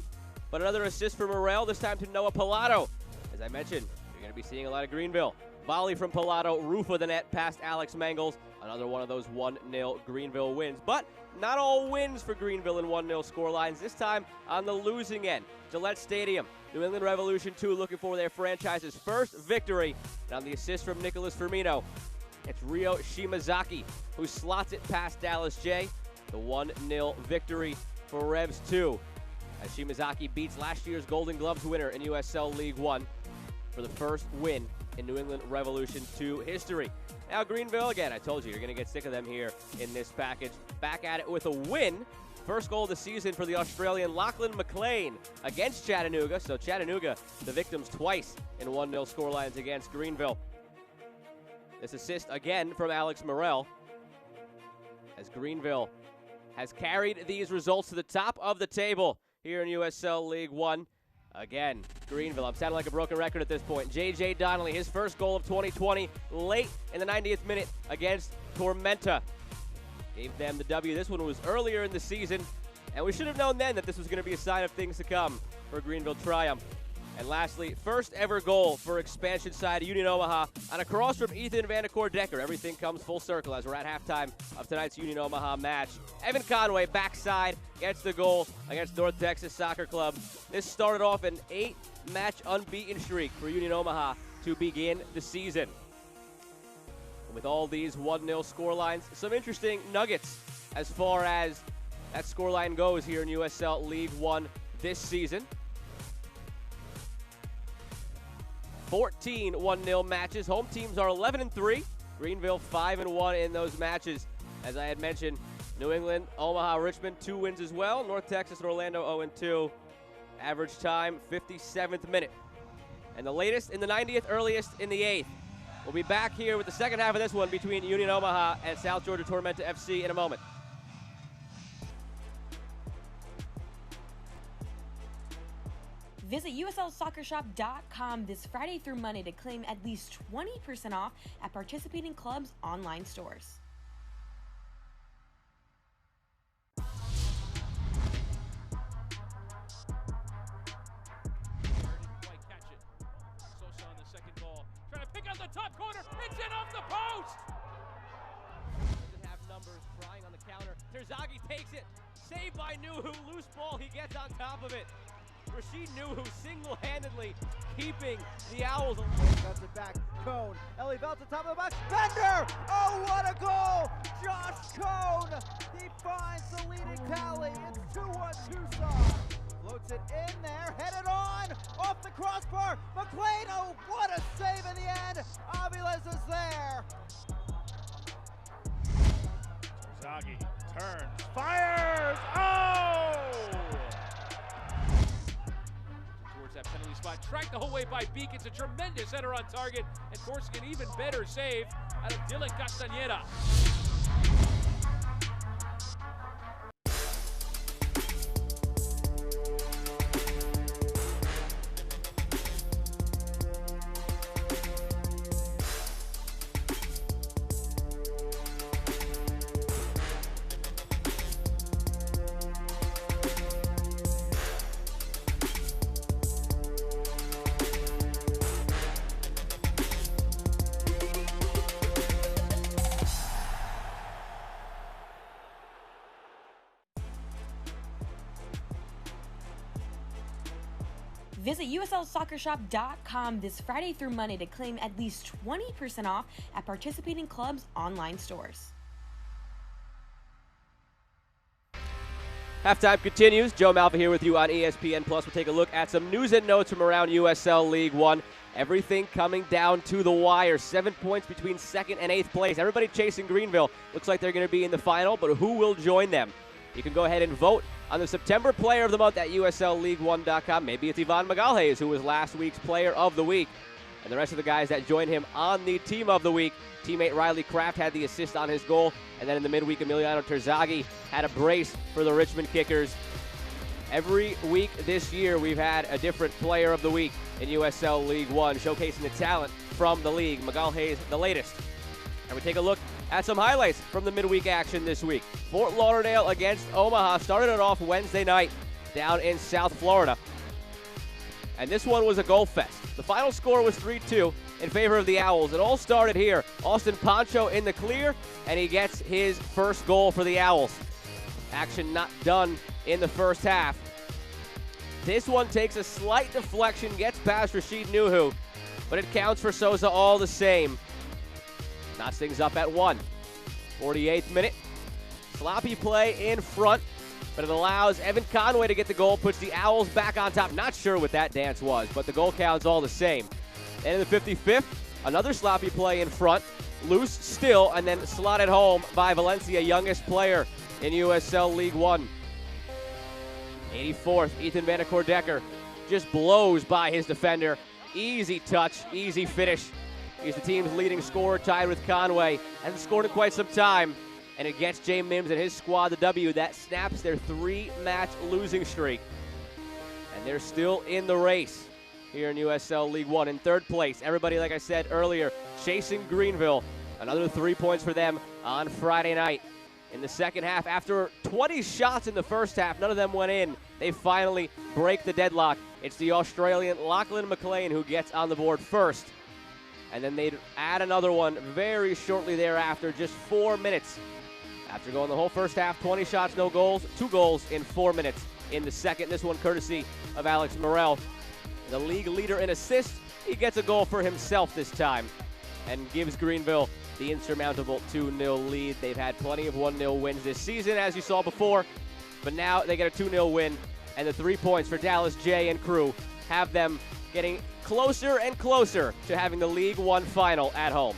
but another assist for Morel, this time to Noah Pilato. As I mentioned, you're going to be seeing a lot of Greenville. Volley from Pilato, roof of the net past Alex Mangles. Another one of those 1-0 Greenville wins. But not all wins for Greenville in 1-0 scorelines. This time on the losing end. Gillette Stadium, New England Revolution 2 looking for their franchise's first victory. And on the assist from Nicholas Firmino, it's Ryo Shimazaki who slots it past Dallas J. The 1-0 victory for Revs 2. As Shimazaki beats last year's Golden Gloves winner in USL League One for the first win in New England Revolution 2 history. Now Greenville, again, I told you, you're going to get sick of them here in this package. Back at it with a win. First goal of the season for the Australian Lachlan McLean against Chattanooga. So Chattanooga, the victims twice in 1-0 scorelines against Greenville. This assist again from Alex Morel as Greenville has carried these results to the top of the table here in USL League One. Again, Greenville, I'm sounding like a broken record at this point. J.J. Donnelly, his first goal of 2020, late in the 90th minute against Tormenta. Gave them the W. This one was earlier in the season, and we should have known then that this was going to be a sign of things to come for Greenville triumph. And lastly, first ever goal for expansion side Union Omaha on a cross from Ethan Vandercourt-Decker. Everything comes full circle as we're at halftime of tonight's Union Omaha match. Evan Conway, backside, gets the goal against North Texas Soccer Club. This started off an 8-match unbeaten streak for Union Omaha to begin the season. And with all these 1-0 scorelines, some interesting nuggets as far as that scoreline goes here in USL League One this season. 14 1-0 matches. Home teams are 11-3. Greenville 5-1 in those matches. As I had mentioned, New England, Omaha, Richmond, 2 wins as well. North Texas and Orlando 0-2. Average time, 57th minute. And the latest in the 90th, earliest in the 8th. We'll be back here with the second half of this one between Union Omaha and South Georgia Tormenta FC in a moment. Visit USLSoccerShop.com this Friday through Monday to claim at least 20% off at participating clubs' online stores. Trying to pick out the top corner. It's in off the post. Doesn't have numbers, trying on the counter. Terzaghi takes it. Saved by Nuhu. Loose ball. He gets on top of it. Rashid Nuhu single-handedly keeping the Owls. Cuts it back. Cone. Ellie Bell to top of the box. Bender! Oh, what a goal! Josh Cone! He finds the leading tally. It's 2-1 Tucson. Floats it in there. Headed on. Off the crossbar. McLean. Oh, what a save in the end. Aviles is there. Terzaghi turns. Fires! Oh! That penalty spot, tracked the whole way by Beak. It's a tremendous header on target and forcing an even better save out of Dylan Castañeda. Visit USLSoccerShop.com this Friday through Monday to claim at least 20% off at participating clubs' online stores. Halftime continues. Joe Malva here with you on ESPN+. We'll take a look at some news and notes from around USL League One. Everything coming down to the wire. 7 points between 2nd and 8th place. Everybody chasing Greenville. Looks like they're going to be in the final, but who will join them? You can go ahead and vote on the September Player of the Month at USLLeague1.com. Maybe it's Ivan Magalhaes, who was last week's Player of the Week. And the rest of the guys that joined him on the Team of the Week. Teammate Riley Kraft had the assist on his goal. And then in the midweek, Emiliano Terzaghi had a brace for the Richmond Kickers. Every week this year, we've had a different Player of the Week in USL League One, showcasing the talent from the league. Magalhaes, the latest. And we take a look at some highlights from the midweek action this week. Fort Lauderdale against Omaha started it off Wednesday night down in South Florida. And this one was a goal fest. The final score was 3-2 in favor of the Owls. It all started here. Austin Pancho in the clear, and he gets his first goal for the Owls. Action not done in the first half. This one takes a slight deflection, gets past Rashid Nuhu, but it counts for Sosa all the same. Knots things up at 1. 48th minute. Sloppy play in front, but it allows Evan Conway to get the goal, puts the Owls back on top. Not sure what that dance was, but the goal counts all the same. And in the 55th, another sloppy play in front, loose still, and then slotted home by Valencia, youngest player in USL League One. 84th, Ethan Vanacore Decker just blows by his defender. Easy touch, easy finish. He's the team's leading scorer, tied with Conway. Hasn't scored in quite some time. And it gets Jay Mims and his squad the W. That snaps their 3-match losing streak. And they're still in the race here in USL League One in 3rd place. Everybody, like I said earlier, chasing Greenville. Another 3 points for them on Friday night. In the second half, after 20 shots in the first half, none of them went in. They finally break the deadlock. It's the Australian Lachlan McLean who gets on the board first. And then they'd add another one very shortly thereafter, just 4 minutes. After going the whole first half, 20 shots, no goals, 2 goals in 4 minutes in the second. This one courtesy of Alex Morel. The league leader in assists, he gets a goal for himself this time and gives Greenville the insurmountable 2-0 lead. They've had plenty of 1-0 wins this season, as you saw before, but now they get a 2-0 win, and the 3 points for Dallas J and crew have them getting closer and closer to having the League One final at home.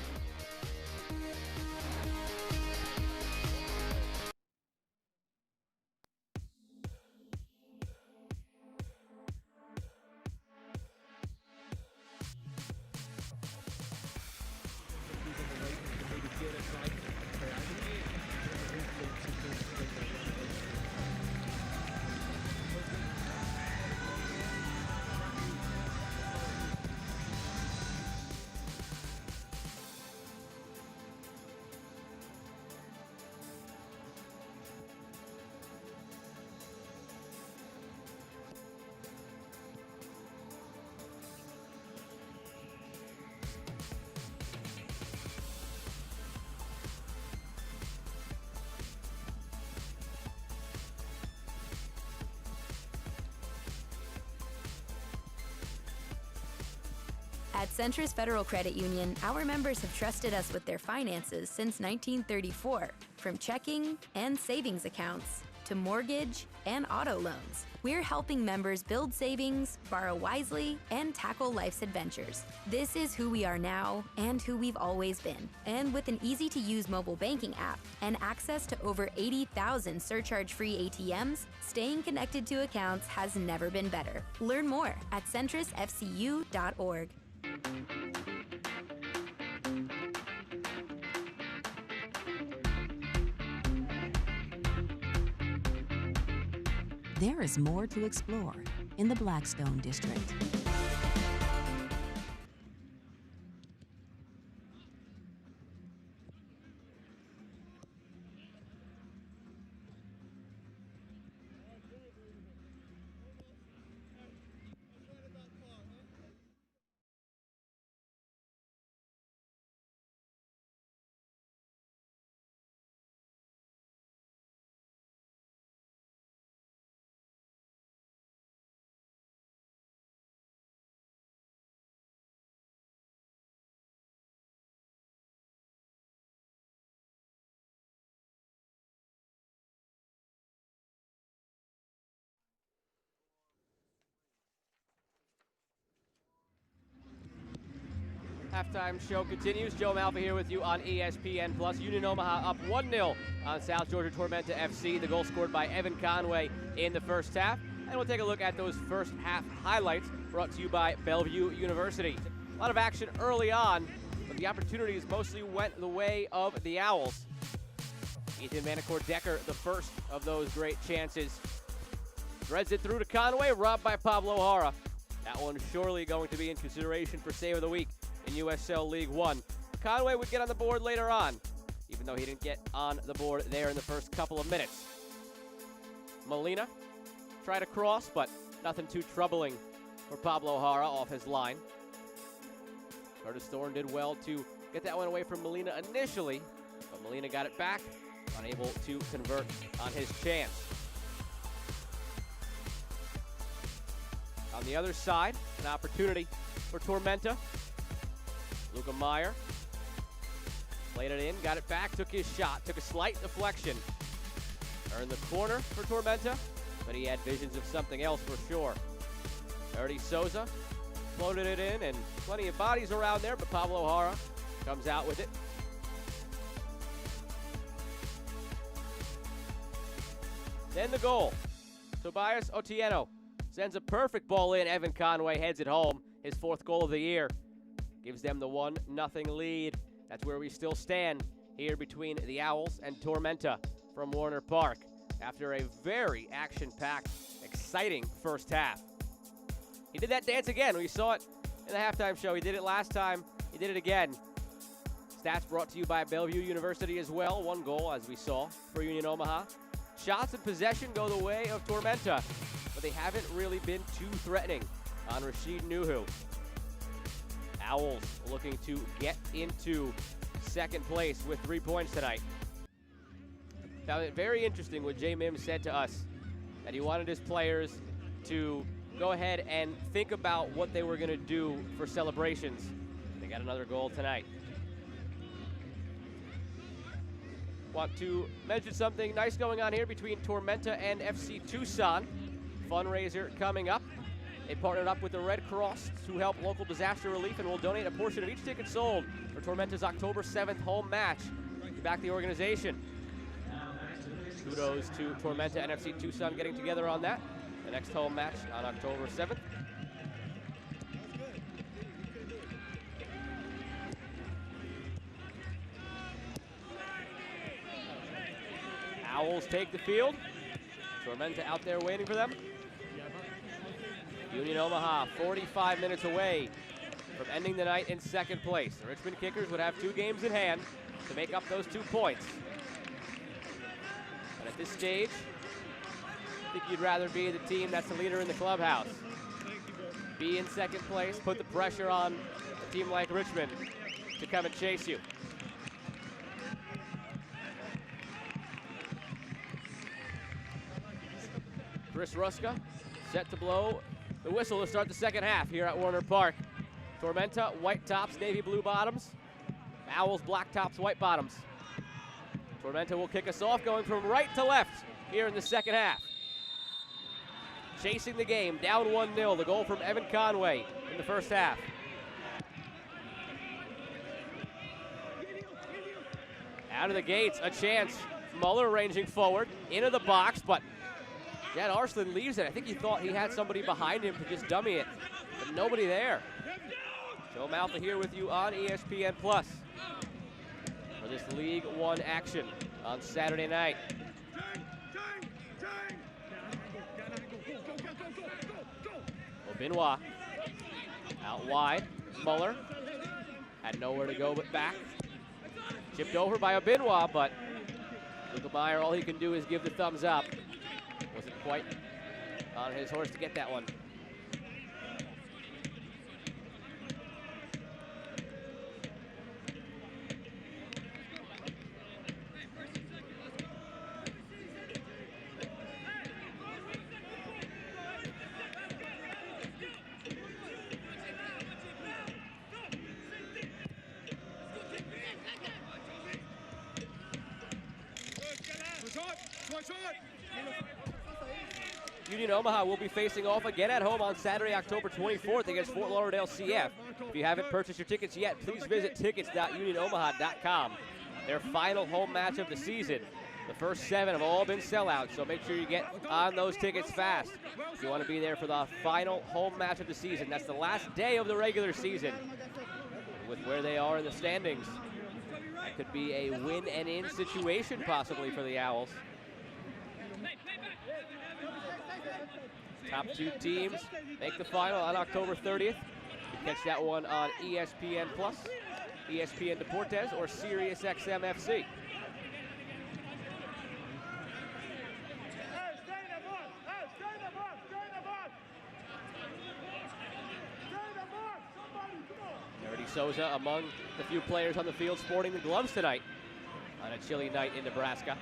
At Centris Federal Credit Union, our members have trusted us with their finances since 1934. From checking and savings accounts to mortgage and auto loans, we're helping members build savings, borrow wisely, and tackle life's adventures. This is who we are now and who we've always been. And with an easy-to-use mobile banking app and access to over 80,000 surcharge-free ATMs, staying connected to accounts has never been better. Learn more at centrisfcu.org. There is more to explore in the Blackstone District. Halftime show continues. Joe Malfa here with you on ESPN Plus. Union Omaha up 1-0 on South Georgia Tormenta FC. The goal scored by Evan Conway in the first half. And we'll take a look at those first half highlights brought to you by Bellevue University. A lot of action early on, but the opportunities mostly went the way of the Owls. Ethan Vanacore-Decker, the first of those great chances. Threads it through to Conway, robbed by Pablo Jara. That one surely going to be in consideration for Save of the Week in USL League One. Conway would get on the board later on, even though he didn't get on the board there in the first couple of minutes. Molina tried to cross, but nothing too troubling for Pablo Jara off his line. Curtis Thorne did well to get that one away from Molina initially, but Molina got it back, unable to convert on his chance. On the other side, an opportunity for Tormenta. Luca Meyer played it in, got it back, took his shot, took a slight deflection. Earned the corner for Tormenta, but he had visions of something else for sure. Erdy Souza floated it in, and plenty of bodies around there, but Pablo Jara comes out with it. Then the goal. Tobias Otieno sends a perfect ball in. Evan Conway heads it home. His fourth goal of the year. Gives them the 1-0 lead. That's where we still stand here between the Owls and Tormenta from Warner Park after a very action-packed, exciting first half. He did that dance again. We saw it in the halftime show. He did it last time. He did it again. Stats brought to you by Bellevue University as well. One goal, as we saw, for Union Omaha. Shots and possession go the way of Tormenta, but they haven't really been too threatening on Rashid Nuhu. Owls looking to get into second place with 3 points tonight. Found it very interesting what Jay Mims said to us, that he wanted his players to go ahead and think about what they were going to do for celebrations. They got another goal tonight. Want to mention something nice going on here between Tormenta and FC Tucson. Fundraiser coming up. They partnered up with the Red Cross to help local disaster relief and will donate a portion of each ticket sold for Tormenta's October 7th home match to back the organization. Kudos to Tormenta and FC Tucson getting together on that. The next home match on October 7th. Owls take the field. Tormenta out there waiting for them. Union Omaha 45 minutes away from ending the night in second place. The Richmond Kickers would have 2 games in hand to make up those 2 points. But at this stage, I think you'd rather be the team that's the leader in the clubhouse. Be in second place, put the pressure on a team like Richmond to come and chase you. Chris Ruska set to blow the whistle to start the second half here at Warner Park. Tormenta, white tops, navy blue bottoms. Owls, black tops, white bottoms. Tormenta will kick us off, going from right to left here in the second half. Chasing the game, down 1-0. The goal from Evan Conway in the first half. Out of the gates, a chance. Muller ranging forward, into the box, but Jad Arslan leaves it. I think he thought he had somebody behind him to just dummy it, but nobody there. Joe Malfa here with you on ESPN Plus for this League One action on Saturday night. Benoit out wide. Muller had nowhere to go but back. Chipped over by Benoit, but Luca Meyer, all he can do is give the thumbs up. Wasn't quite on his horse to get that one. Union Omaha will be facing off again at home on Saturday, October 24th against Fort Lauderdale CF. If you haven't purchased your tickets yet, please visit tickets.unionomaha.com. Their final home match of the season. The first 7 have all been sellouts, so make sure you get on those tickets fast if you want to be there for the final home match of the season. That's the last day of the regular season. With where they are in the standings, that could be a win and in situation possibly for the Owls. Top 2 teams make the final on October 30th. You can catch that one on ESPN Plus, ESPN Deportes, or Sirius XM FC. Souza among the few players on the field sporting the gloves tonight on a chilly night in Nebraska.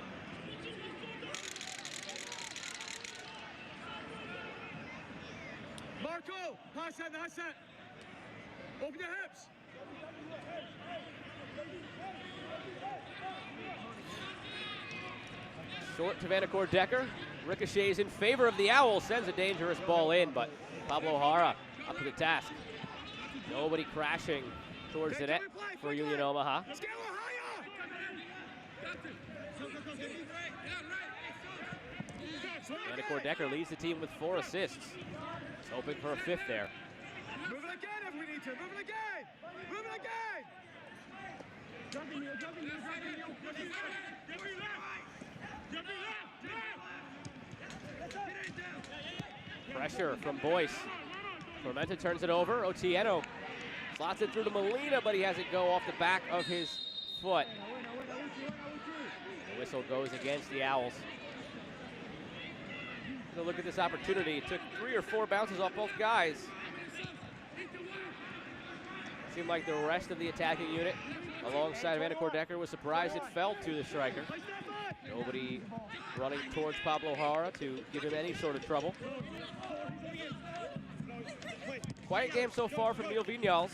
Marco, pass that, that's it. Open your hips. Short to Vanacore Decker. Ricochets in favor of the Owls, sends a dangerous ball in, but Pablo Jara up to the task. Nobody crashing towards the net for Union Omaha. Vanacore Decker leads the team with 4 assists. He's hoping for a 5th there. Move it again if we need to. Move it again. Move it again. Pressure from Boyce. Tormenta turns it over. Otieno slots it through to Molina, but he has it go off the back of his foot. The whistle goes against the Owls. So look at this opportunity. It took 3 or 4 bounces off both guys. Seemed like the rest of the attacking unit alongside Vanacore Decker was surprised it fell to the striker. Nobody running towards Pablo Jara to give him any sort of trouble. Quiet game so far from Neil Vignals,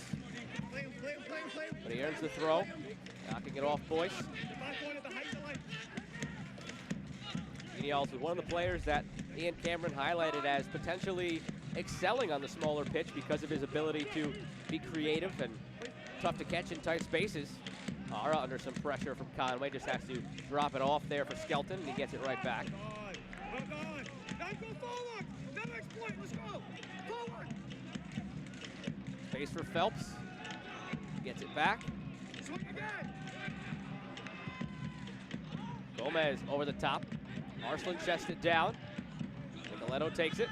but he earns the throw, knocking it off Boyce. Vignals is one of the players that Ian Cameron highlighted as potentially excelling on the smaller pitch because of his ability to be creative and tough to catch in tight spaces. Jara under some pressure from Conway, just has to drop it off there for Skelton, and he gets it right back. Well done. Now go forward. Now exploit. Let's go. Forward. Space for Phelps. Gets it back. Swing again. Gomez over the top. Arslan chests it down. Nicoletto takes it.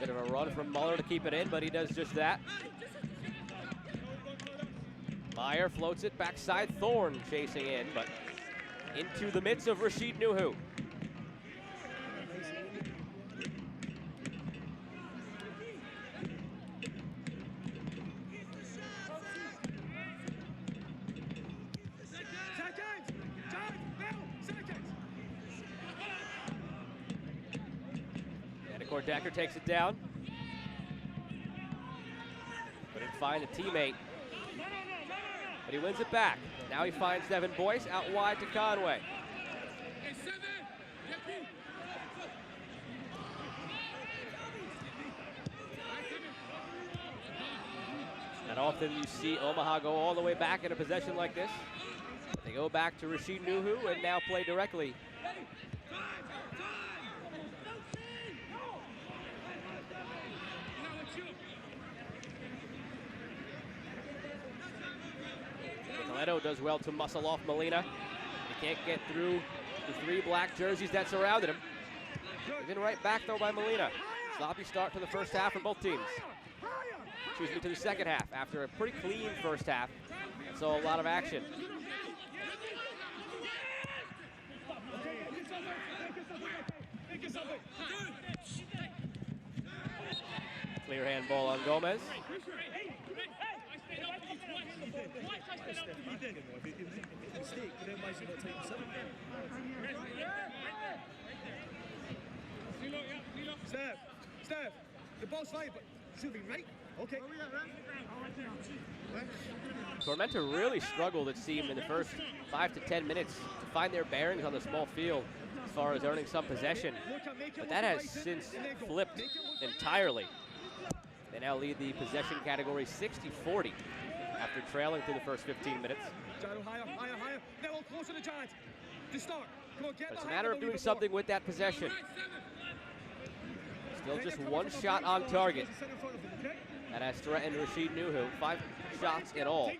Bit of a run from Muller to keep it in, but he does just that. Meyer floats it backside. Thorne chasing in, but into the midst of Rashid Nuhu. Vanacore Decker takes it down. Couldn't find a teammate. But he wins it back. Now he finds Devin Boyce out wide to Conway. Not often you see Omaha go all the way back in a possession like this. They go back to Rashid Nuhu and now play directly. Nicoletto does well to muscle off Molina. He can't get through the 3 black jerseys that surrounded him. Given right back though by Molina. Sloppy start to the first half for both teams. Excuse me, to the second half after a pretty clean first half. So a lot of action. Clear handball on Gomez. Steph, the ball's fine, but shooting right. Okay. Tormenta really struggled, it seemed, in the first 5 to 10 minutes to find their bearings on the small field. as far as earning some possession, but that has since flipped entirely. They now lead the possession category 60-40 after trailing through the first 15 minutes. But it's a matter of doing something with that possession. Still just one shot on target. That has threatened Rashid Nuhu. 5 shots in all.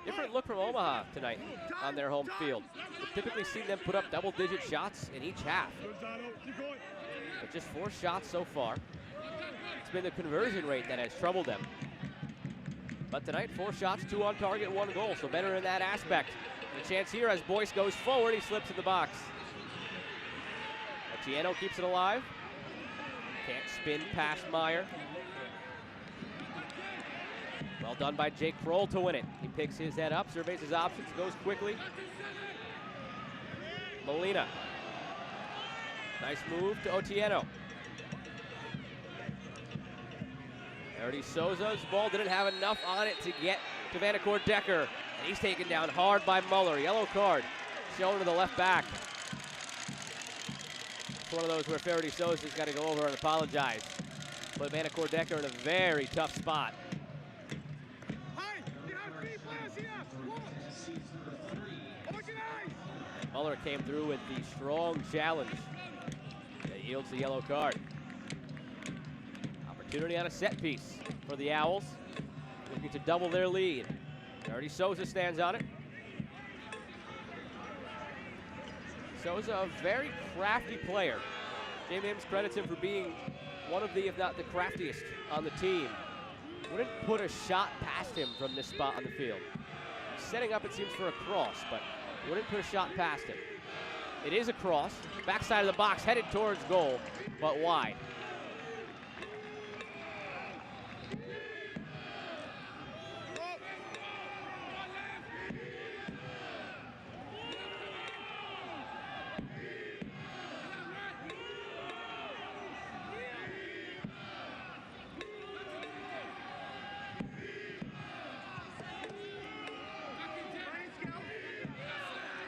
Different look from Omaha tonight on their home field. We've typically seen them put up double-digit shots in each half. But just 4 shots so far. It's been the conversion rate that has troubled them. But tonight, 4 shots, 2 on target, 1 goal. So better in that aspect. And a chance here as Boyce goes forward. He slips in the box. Otieno keeps it alive. Can't spin past Meyer. Well done by Jake Kroll to win it. He picks his head up, surveys his options, goes quickly. Molina. Nice move to Otieno. Erdy Souza's ball didn't have enough on it to get to Vanacore Decker. And he's taken down hard by Muller. Yellow card shown to the left back. It's one of those where Erdy Souza's got to go over and apologize. Put Vanacore Decker in a very tough spot. Muller came through with the strong challenge that yields the yellow card. Opportunity on a set piece for the Owls, looking to double their lead. Erdy Souza stands on it. Souza, a very crafty player. Jay Mims credits him for being one of the, if not the craftiest on the team. Wouldn't put a shot past him from this spot on the field. Setting up, it seems, for a cross, but wouldn't put a shot past him. It is a cross, backside of the box, headed towards goal, but wide.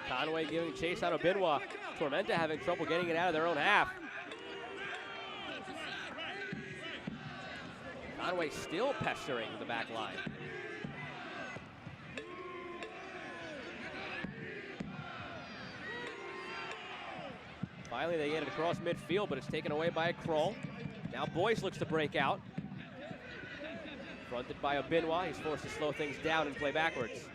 Conway giving chase on Obinwa. Tormenta having trouble getting it out of their own half. Conway still pestering the back line. Finally, they get it across midfield, but it's taken away by a Kroll. Now Boyce looks to break out. Fronted by Obinwa. He's forced to slow things down and play backwards.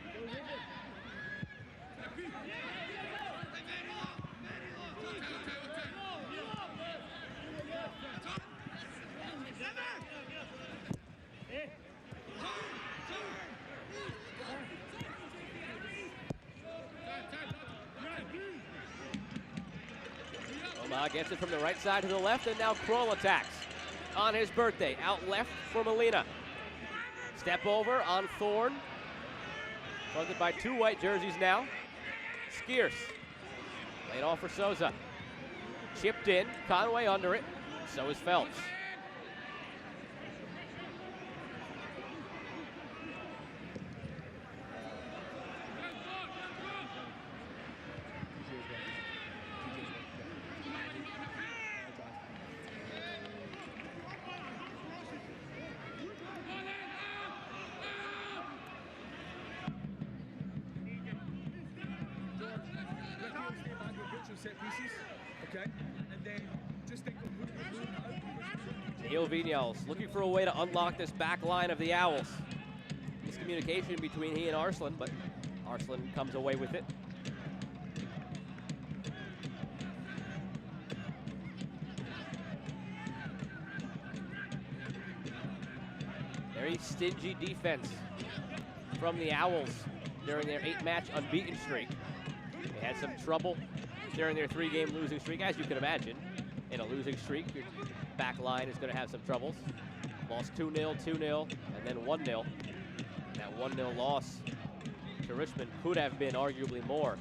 Omaha gets it from the right side to the left, and now Kroll attacks on his birthday. Out left for Molina. Step over on Thorne. Fronted by 2 white jerseys now. Skeers. Laid off for Souza. Chipped in. Conway under it. So is Phelps. Set pieces, okay, and then just think of Neil Vignals looking for a way to unlock this back line of the Owls. Miscommunication between he and Arslan, but Arslan comes away with it. Very stingy defense from the Owls during their 8-match unbeaten streak. They had some trouble during their 3-game losing streak. As you can imagine, in a losing streak, your back line is going to have some troubles. Lost 2-0, 2-0, and then 1-0. That 1-0 loss to Richmond could have been arguably more,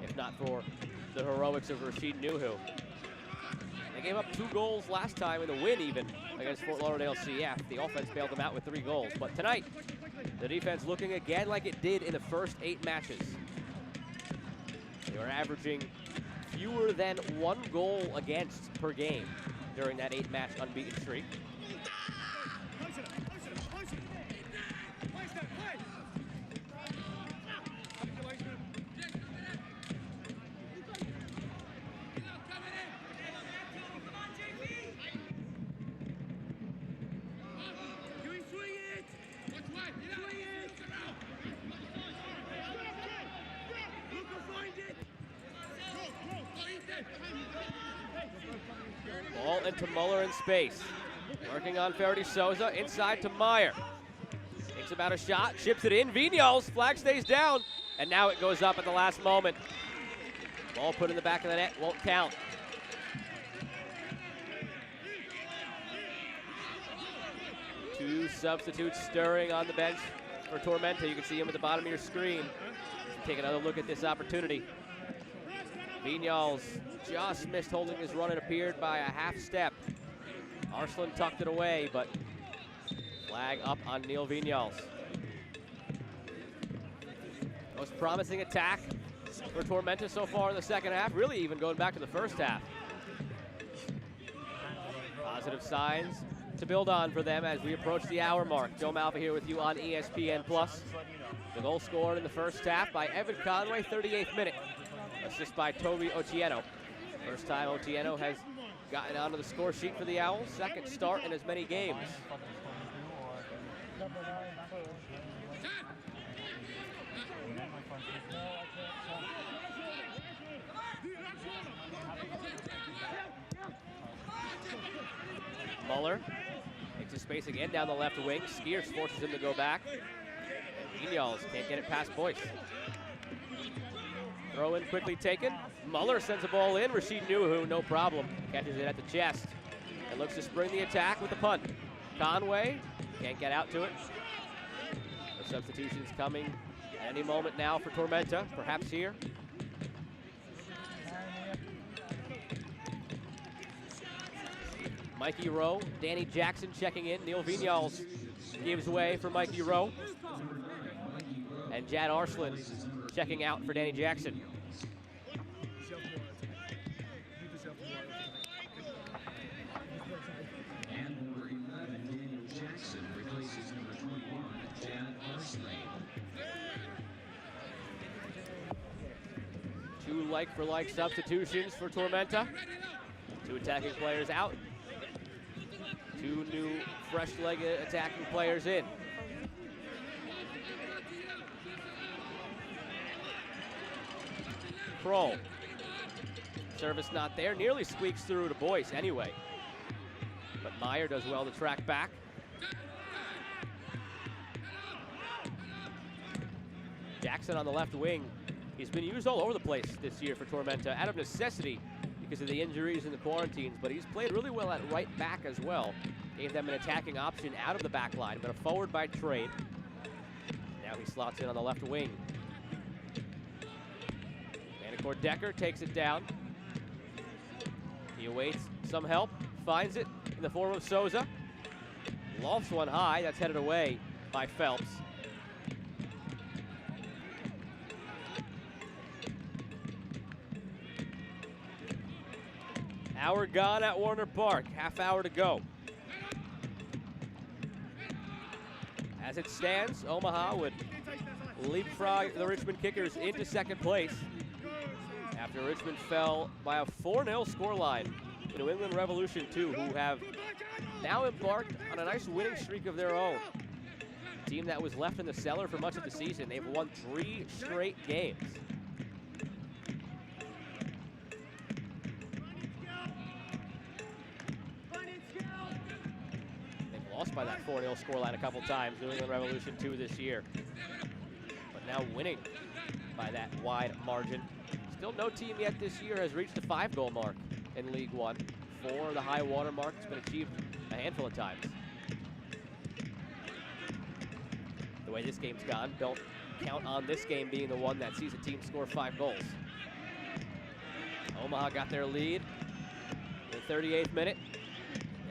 if not for the heroics of Rashid Nuhu. They gave up 2 goals last time in the win even against Fort Lauderdale CF. The offense bailed them out with 3 goals. But tonight, the defense looking again like it did in the first 8 matches. They were averaging fewer than 1 goal against per game during that 8-match unbeaten streak. Ball into Muller in space. Working on Faraday Souza, inside to Meyer. Thinks about a shot, chips it in. Vignals, flag stays down, and now it goes up at the last moment. Ball put in the back of the net, won't count. Two substitutes stirring on the bench for Tormenta. You can see him at the bottom of your screen. Take another look at this opportunity. Vignals just missed holding his run. It appeared by a half step. Arslan tucked it away, but flag up on Neil Vignals. Most promising attack for Tormenta so far in the second half, really even going back to the first half. Positive signs to build on for them as we approach the hour mark. Dome Alpha here with you on ESPN+. The goal scored in the first half by Evan Conway, 38th minute. Assist by Toby Otieno. First time Otieno has gotten onto the score sheet for the Owls. Second start in as many games. Muller takes his space again down the left wing. Skiers forces him to go back. And Vignals can't get it past Boyce. Throw in quickly taken. Muller sends a ball in. Rashid Nuhu, no problem. Catches it at the chest and looks to spring the attack with the punt. Conway can't get out to it. The substitutions coming at any moment now for Tormenta, perhaps here. Mikey Rowe, Danny Jackson checking in. Neil Vignals gives way for Mikey Rowe. And Jad Arslan checking out for Danny Jackson. And number 11, Daniel Jackson, replaces number 21, Jad Arslan. Two like-for-like substitutions for Tormenta. Two attacking players out. Two new fresh-legged attacking players in. Kroll. Service not there. Nearly squeaks through to Boyce anyway. But Meyer does well to track back. Jackson on the left wing. He's been used all over the place this year for Tormenta, out of necessity because of the injuries and the quarantines, but he's played really well at right back as well. Gave them an attacking option out of the back line, but a forward by trade. Now he slots in on the left wing. Decker takes it down. He awaits some help, finds it in the form of Souza. Lofts one high, that's headed away by Phelps. Hour gone at Warner Park, half hour to go. As it stands, Omaha would leapfrog the Richmond Kickers into second place after Richmond fell by a 4-0 scoreline to New England Revolution 2, who have now embarked on a nice winning streak of their own. A team that was left in the cellar for much of the season. They've won 3 straight games. They've lost by that 4-0 scoreline a couple times, New England Revolution 2 this year. But now winning by that wide margin. Still no team yet this year has reached the 5-goal mark in League One. 4, the high water mark, has been achieved a handful of times. The way this game's gone, don't count on this game being the one that sees a team score 5 goals. Omaha got their lead in the 38th minute,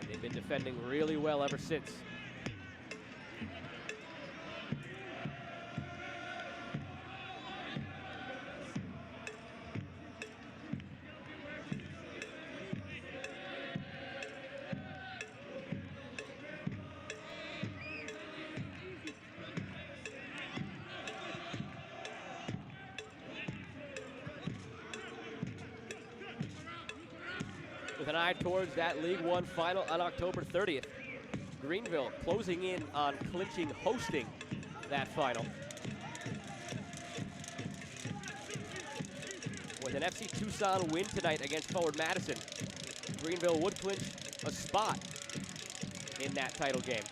and they've been defending really well ever since. an eye towards that League One final on October 30th. Greenville closing in on clinching hosting that final. With an FC Tucson win tonight against Forward Madison, Greenville would clinch a spot in that title game.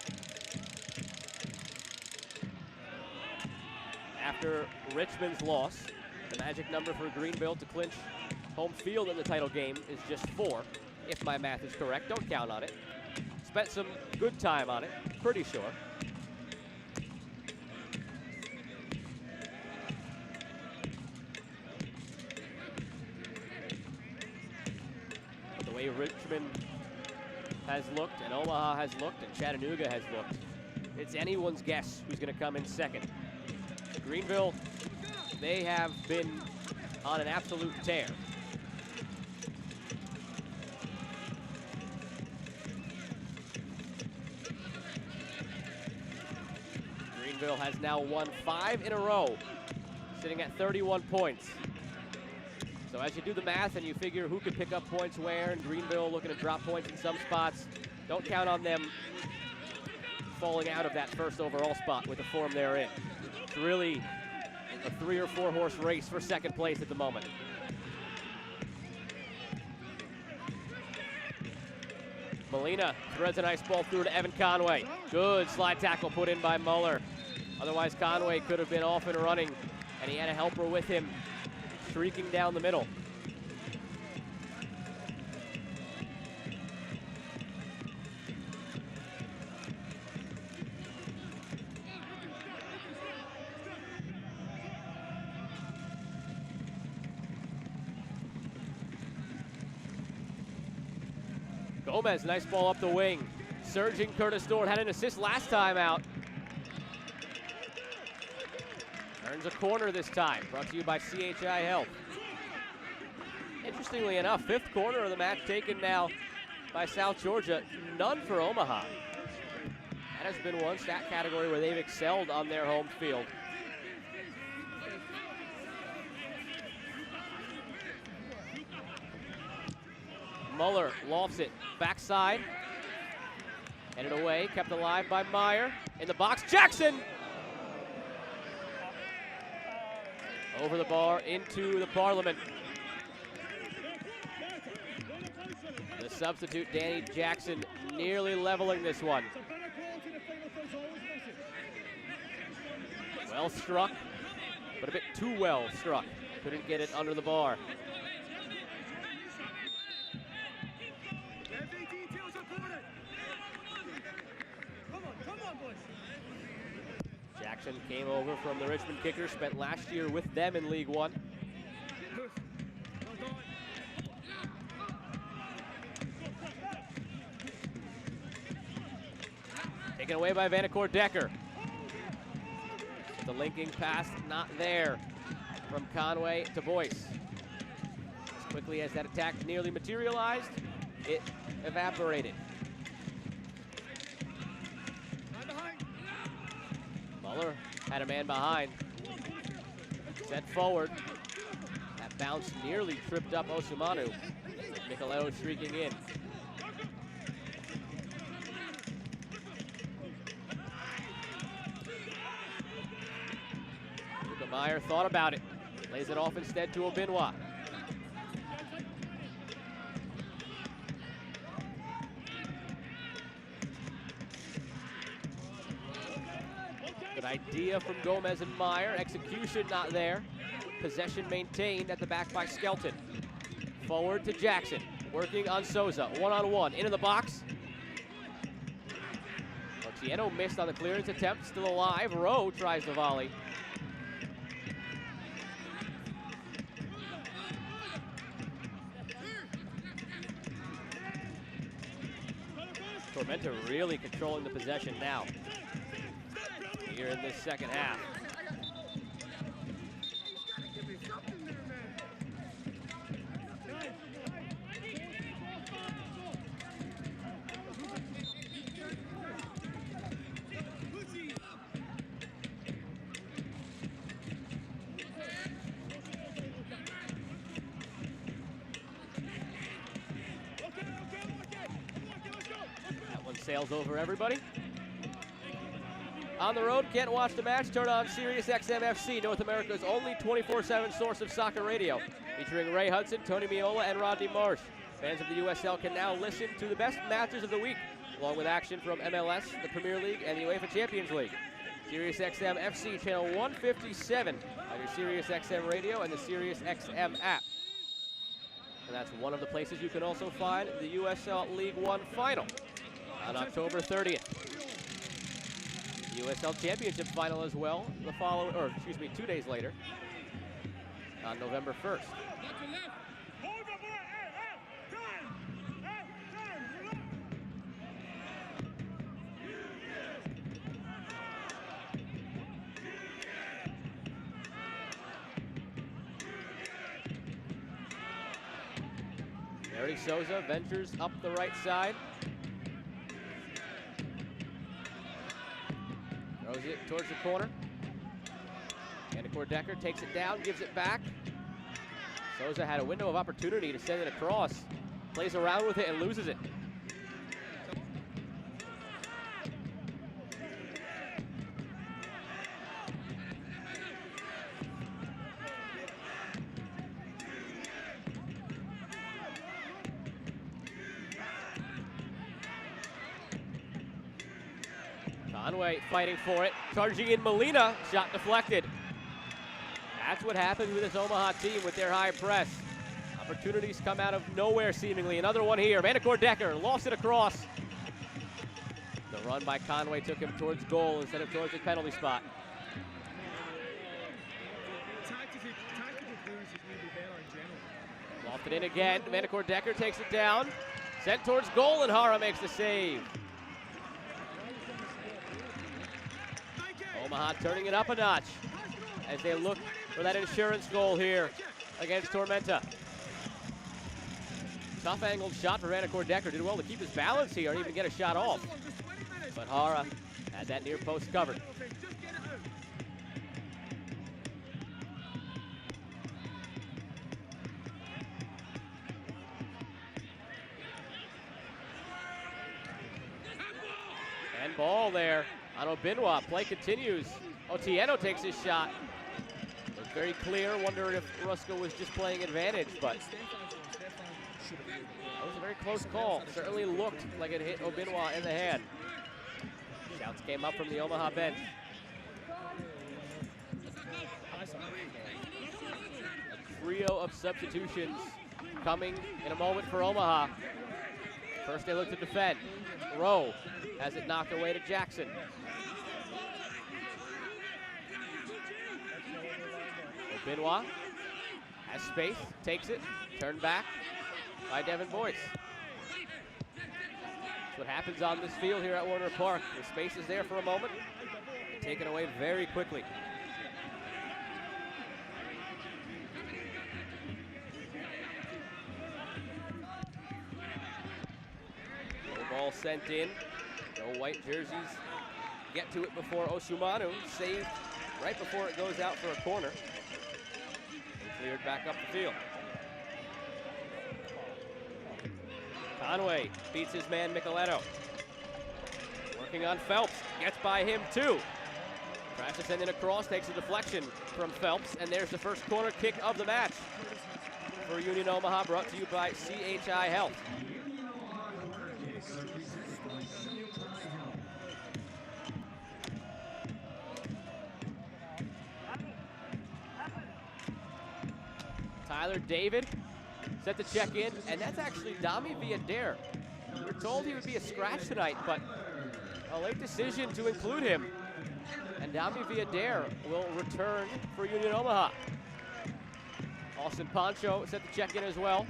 After Richmond's loss, the magic number for Greenville to clinch home field in the title game is just 4, if my math is correct. Don't count on it. Spent some good time on it, pretty sure. But the way Richmond has looked, and Omaha has looked, and Chattanooga has looked, it's anyone's guess who's going to come in second. Greenville, they have been on an absolute tear. Greenville has now won 5 in a row, sitting at 31 points. So as you do the math and you figure who could pick up points where, and Greenville looking to drop points in some spots, don't count on them falling out of that first overall spot with the form they're in. It's really a 3 or 4 horse race for second place at the moment. Molina threads a nice ball through to Evan Conway. Good slide tackle put in by Muller. Otherwise, Conway could have been off and running, and he had a helper with him, streaking down the middle. Gomez, nice ball up the wing. Surging Curtis Dorn, had an assist last time out. Earns a corner this time, brought to you by CHI Health. Interestingly enough, 5th corner of the match taken now by South Georgia, none for Omaha. That has been one stat category where they've excelled on their home field. Muller lofts it, backside, headed away, kept alive by Meyer. In the box, Jackson! Over the bar, into the Parliament. The substitute, Danny Jackson, nearly leveling this one. Well struck, but a bit too well struck. Couldn't get it under the bar. Jackson came over from the Richmond Kickers, spent last year with them in League One. Taken away by Vanacore Decker. The linking pass not there from Conway to Boyce. As quickly as that attack nearly materialized, it evaporated. Muller had a man behind. Sent forward. That bounce nearly tripped up Osumanu. Nicolao streaking in. Luca Meyer thought about it. Lays it off instead to Obinwa. Good idea from Gomez and Meyer. Execution not there. Possession maintained at the back by Skelton. Forward to Jackson. Working on Souza. One-on-one. Into the box. Otieno missed on the clearance attempt. Still alive. Rowe tries the volley. Tormenta really controlling the possession now here in this second half. sails over everybody. On the road, can't watch the match? Turn on Sirius XM FC, North America's only 24/7 source of soccer radio, featuring Ray Hudson, Tony Miola, and Rodney Marsh. Fans of the USL can now listen to the best matches of the week, along with action from MLS, the Premier League, and the UEFA Champions League. Sirius XM FC, channel 157 on your Sirius XM radio and the Sirius XM app. And that's one of the places you can also find the USL League One final on October 30th. The USL Championship final as well, 2 days later, on November 1st. Eric Souza ventures up the right side. Throws it towards the corner. Decker takes it down, gives it back. Souza had a window of opportunity to send it across. Plays around with it and loses it. Conway fighting for it, charging in Molina, shot deflected. That's what happens with this Omaha team with their high press. Opportunities come out of nowhere seemingly. Another one here, Decker lost it across. The run by Conway took him towards goal instead of towards the penalty spot. Lofted in again, Decker takes it down. Sent towards goal and Hara makes the save. Omaha turning it up a notch as they look for that insurance goal here against Tormenta. Tough angled shot for Decker. Did well to keep his balance here and even get a shot off. But Hara had that near post covered. And ball there on Obinwa. Play continues. Otieno takes his shot. Looked very clear. Wondered if Rusko was just playing advantage, but that was a very close call. Certainly looked like it hit Obinwa in the hand. Shouts came up from the Omaha bench. A trio of substitutions coming in a moment for Omaha. First they look to defend. Rowe has it knocked away to Jackson. Benoit has space, takes it, turned back by Devin Boyce. That's what happens on this field here at Warner Park. The space is there for a moment, and taken away very quickly. No ball sent in. No white jerseys get to it before Osumanu. Saved right before it goes out for a corner. Cleared back up the field. Conway beats his man Micheletto. Working on Phelps, gets by him too. Tries to send it across, takes a deflection from Phelps, and there's the first corner kick of the match for Union Omaha, brought to you by CHI Health. Tyler David set the check in, and that's actually Dami Villader. We were told he would be a scratch tonight, but a late decision to include him. And Dami Villader will return for Union Omaha. Austin Pancho set the check in as well.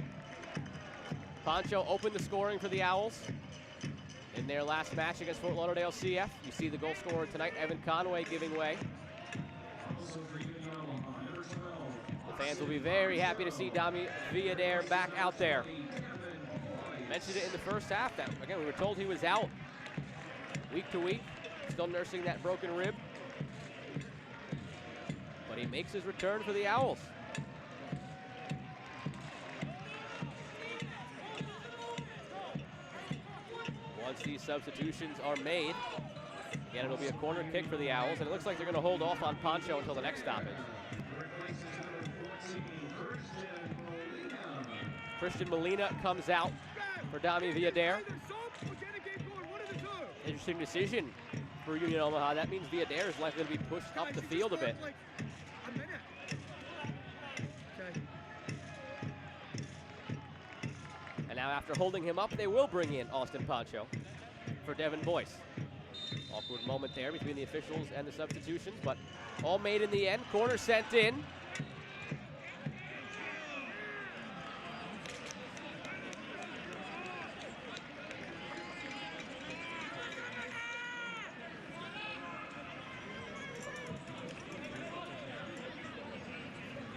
Pancho opened the scoring for the Owls in their last match against Fort Lauderdale CF. You see the goal scorer tonight, Evan Conway, giving way. Fans will be very happy to see Dami Villader back out there. Mentioned it in the first half that, again, we were told he was out week to week, still nursing that broken rib. But he makes his return for the Owls. once these substitutions are made. Again, it'll be a corner kick for the Owls, and it looks like they're going to hold off on Pancho until the next stoppage. Christian Molina comes out for Dami Villader. Interesting decision for Union Omaha. That means Villader is likely to be pushed up the field a bit. And now after holding him up, they will bring in Austin Pancho for Devin Boyce. Awkward moment there between the officials and the substitutions, but all made in the end. Corner sent in.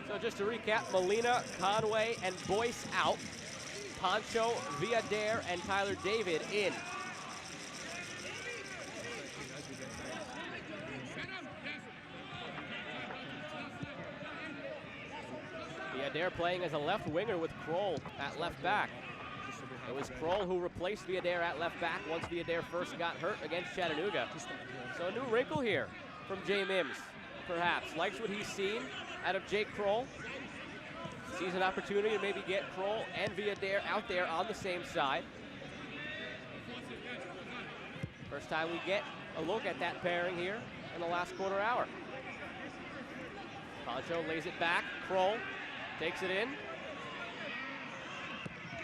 So just to recap, Molina, Conway, and Boyce out. Pancho, Villader, and Tyler David in. Villader playing as a left winger with Kroll at left back. It was Kroll who replaced Villader at left back once Villader first got hurt against Chattanooga. So a new wrinkle here from Jay Mims, perhaps. Likes what he's seen out of Jake Kroll. Sees an opportunity to maybe get Kroll and Villader out there on the same side. First time we get a look at that pairing here in the last quarter hour. Pancho lays it back. Kroll takes it in.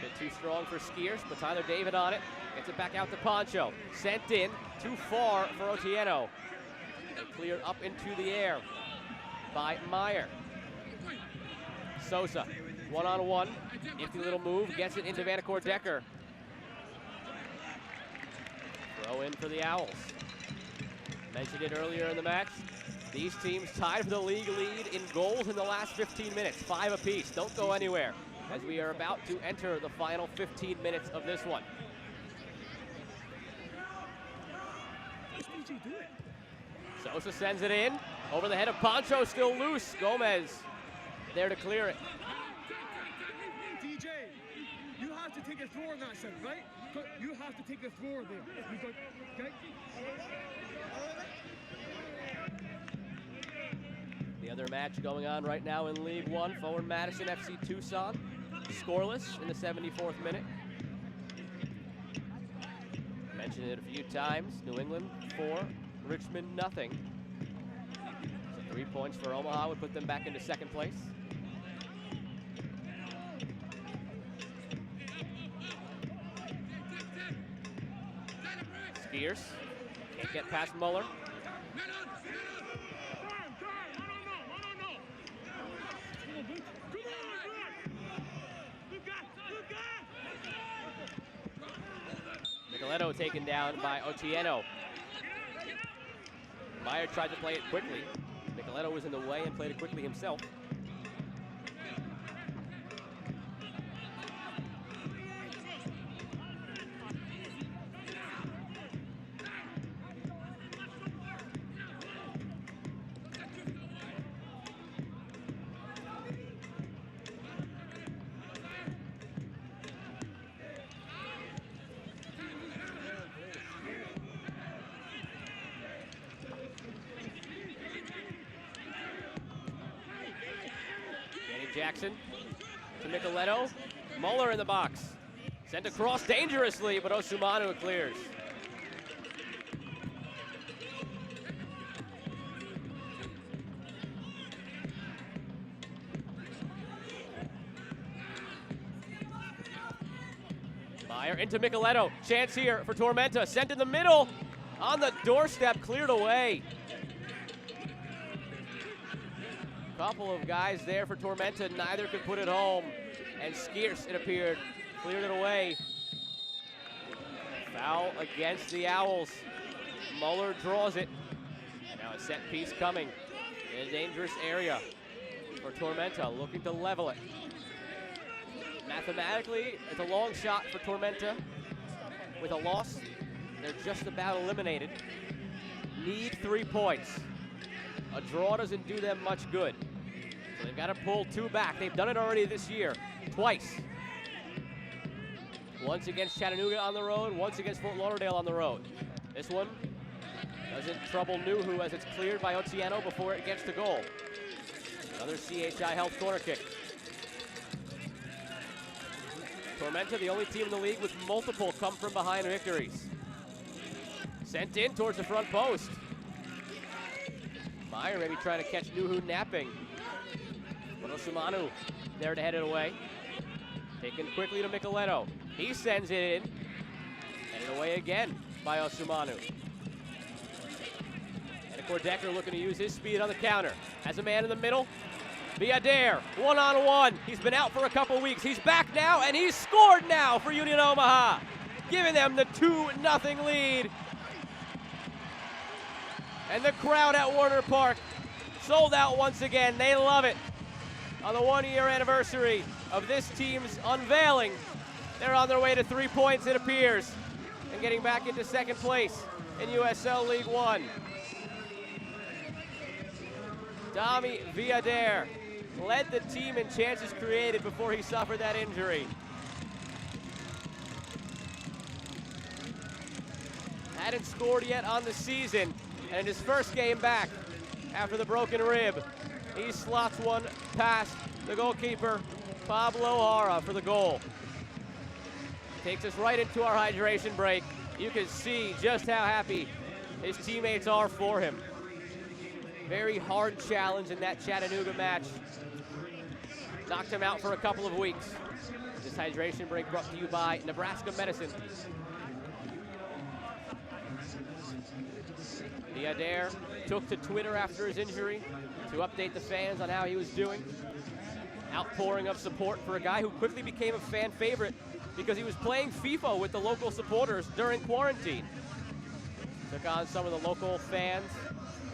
Bit too strong for Skiers, but Tyler David on it. Gets it back out to Pancho. Sent in, too far for Otieno. And cleared up into the air by Meyer. Sosa, one-on-one. Nifty little move, gets it into Vanacore Decker. Throw in for the Owls. Mentioned it earlier in the match. These teams tied for the league lead in goals in the last 15 minutes, 5 apiece. Don't go anywhere, as we are about to enter the final 15 minutes of this one. Sosa sends it in, over the head of Pancho, still loose. Gomez there to clear it. DJ, you have to take a throw in that set, right? You have to take a throw there. You got, okay? The other match going on right now in League One, Forward Madison FC Tucson, scoreless in the 74th minute. Mentioned it a few times, New England 4, Richmond nothing. So 3 points for Omaha would put them back into second place. Skiers can't get past Muller. Nicoletto taken down by Otieno. Meyer tried to play it quickly. Nicoletto was in the way and played it quickly himself. Jackson to Nicoletto. Muller in the box. Sent across dangerously, but Osumanu clears. Meyer into Nicoletto. Chance here for Tormenta. Sent in the middle. On the doorstep, cleared away. Couple of guys there for Tormenta, neither could put it home. And Skiers, it appeared, cleared it away. Foul against the Owls. Muller draws it. Now a set piece coming in a dangerous area for Tormenta, looking to level it. Mathematically, it's a long shot for Tormenta. With a loss, they're just about eliminated. Need 3 points. A draw doesn't do them much good. So they've got to pull 2 back. They've done it already this year, twice. Once against Chattanooga on the road, once against Fort Lauderdale on the road. This one doesn't trouble Nuhu as it's cleared by Otieno before it gets to goal. Another CHI Health corner kick. Tormenta, the only team in the league with multiple come from behind victories. Sent in towards the front post. Meyer maybe trying to catch Nuhu napping. But Osumanu there to head it away. Taken quickly to Micheletto. He sends it in. Headed away again by Osumanu. And of course Decker looking to use his speed on the counter. Has a man in the middle. Villader, one-on-one. He's been out for a couple weeks. He's back now, and he's scored now for Union Omaha, giving them the 2-0 lead. And the crowd at Warner Park sold out once again. They love it. On the 1-year anniversary of this team's unveiling, they're on their way to 3 points, it appears, and getting back into second place in USL League One. Dami Villader led the team in chances created before he suffered that injury. Hadn't scored yet on the season, and in his first game back after the broken rib, he slots one past the goalkeeper, Pablo Hara, for the goal. Takes us right into our hydration break. You can see just how happy his teammates are for him. Very hard challenge in that Chattanooga match. Knocked him out for a couple of weeks. This hydration break brought to you by Nebraska Medicine. Villader took to Twitter after his injury to update the fans on how he was doing. Outpouring of support for a guy who quickly became a fan favorite because he was playing FIFA with the local supporters during quarantine. Took on some of the local fans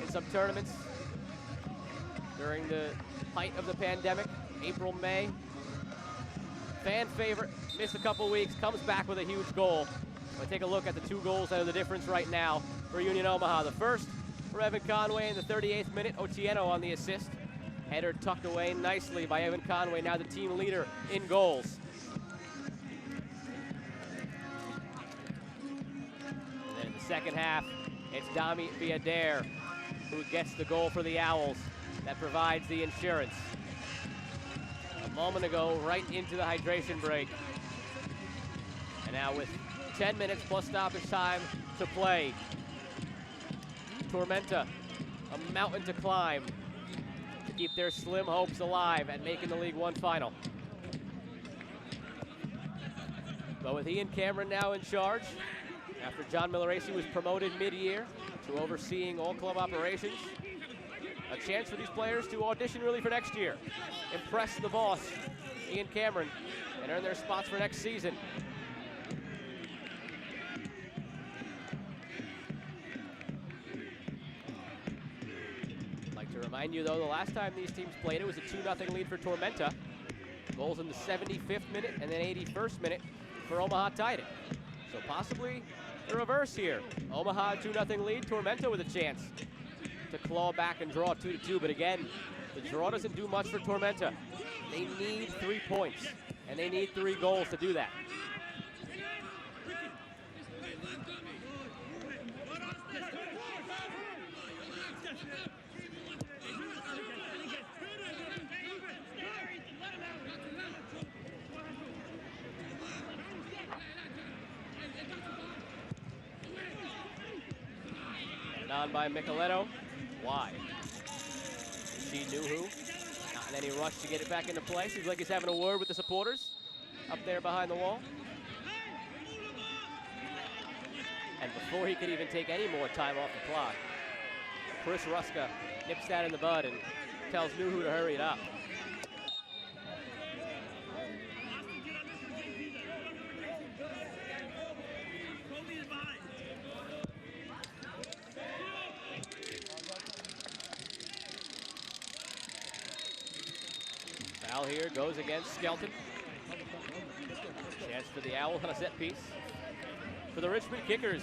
in some tournaments during the height of the pandemic, April, May. Fan favorite, missed a couple weeks, comes back with a huge goal. We'll take a look at the 2 goals that are the difference right now for Union Omaha. The first for Evan Conway in the 38th minute, Otieno on the assist. Header tucked away nicely by Evan Conway, now the team leader in goals. And then in the second half, it's Dami Villader who gets the goal for the Owls that provides the insurance. A moment ago, right into the hydration break. And now with 10 minutes plus stoppage time to play, Tormenta, a mountain to climb to keep their slim hopes alive at making the League One final. But with Ian Cameron now in charge, after John Milleracey was promoted mid-year to overseeing all club operations, a chance for these players to audition really for next year, impress the boss, Ian Cameron, and earn their spots for next season. I'd like to remind you, though, the last time these teams played, it was a 2-0 lead for Tormenta. Goals in the 75th minute and then 81st minute for Omaha tied it. So possibly the reverse here. Omaha 2-0 lead, Tormenta with a chance to claw back and draw 2-2, but again, the draw doesn't do much for Tormenta. They need 3 points, and they need 3 goals to do that. On by Micheletto. Why? See Nuhu. Not in any rush to get it back into play. Seems like he's having a word with the supporters up there behind the wall. And before he could even take any more time off the clock, Chris Ruska nips that in the bud and tells Nuhu to hurry it up. Foul here goes against Skelton. Chance for the Owls on a set piece. For the Richmond Kickers,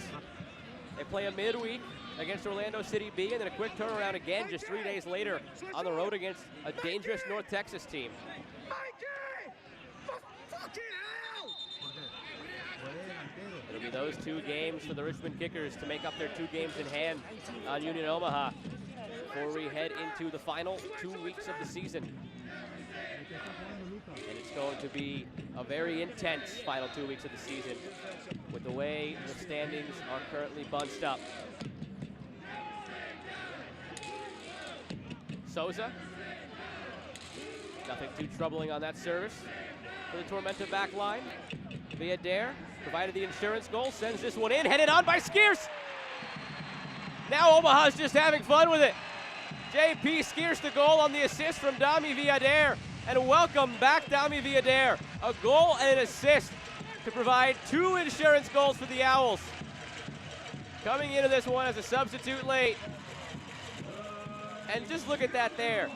they play a midweek against Orlando City B, and then a quick turnaround again just 3 days later on the road against a dangerous North Texas team. It'll be those 2 games for the Richmond Kickers to make up their 2 games in hand on Union Omaha before we head into the final 2 weeks of the season. And it's going to be a very intense final 2 weeks of the season with the way the standings are currently bunched up. Souza. Nothing too troubling on that service for the Tormenta back line. Villadare provided the insurance goal, sends this one in, headed on by Skeers. Now Omaha's just having fun with it. JP Skeers the goal on the assist from Dami Villadare. And welcome back, Dami Villadare. A goal and an assist to provide 2 insurance goals for the Owls. Coming into this one as a substitute late. And just look at that there.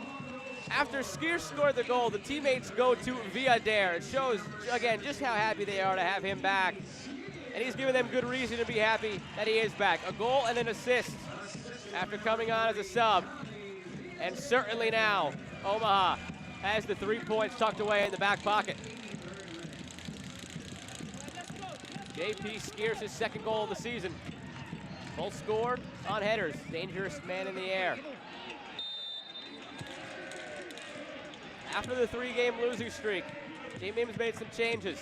After Skeers scored the goal, the teammates go to Villadare. It shows, again, just how happy they are to have him back. And he's giving them good reason to be happy that he is back. A goal and an assist after coming on as a sub. And certainly now, Omaha has the 3 points tucked away in the back pocket. JP Skeers his 2nd goal of the season. Both scored on headers. Dangerous man in the air. After the 3-game losing streak, Team Mims made some changes.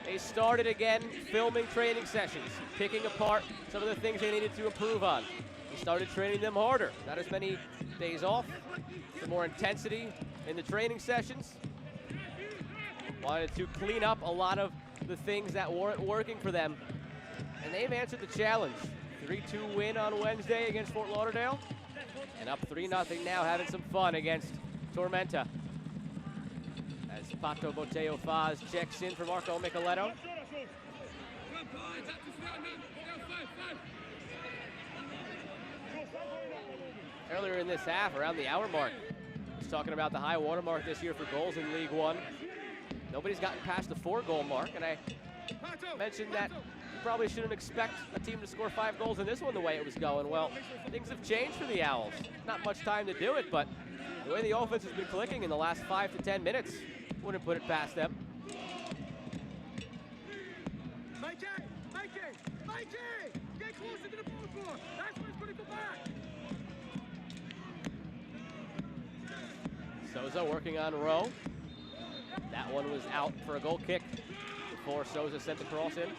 They started again filming training sessions, picking apart some of the things they needed to improve on. He started training them harder, not as many days off, some more intensity in the training sessions. Wanted to clean up a lot of the things that weren't working for them, and they've answered the challenge. 3-2 win on Wednesday against Fort Lauderdale, and up 3-0 now, having some fun against Tormenta. As Pato Boteo Faz checks in for Marco Micheletto. Earlier in this half, around the hour mark, he's talking about the high water mark this year for goals in League One. Nobody's gotten past the 4-goal mark, and I mentioned that you probably shouldn't expect a team to score 5 goals in this one the way it was going. Well, things have changed for the Owls. Not much time to do it, but the way the offense has been clicking in the last 5 to 10 minutes, wouldn't put it past them. Mikey! Get closer to the ball score! That's where it's going to go back! Souza working on Rowe. That one was out for a goal kick before Souza sent the cross in.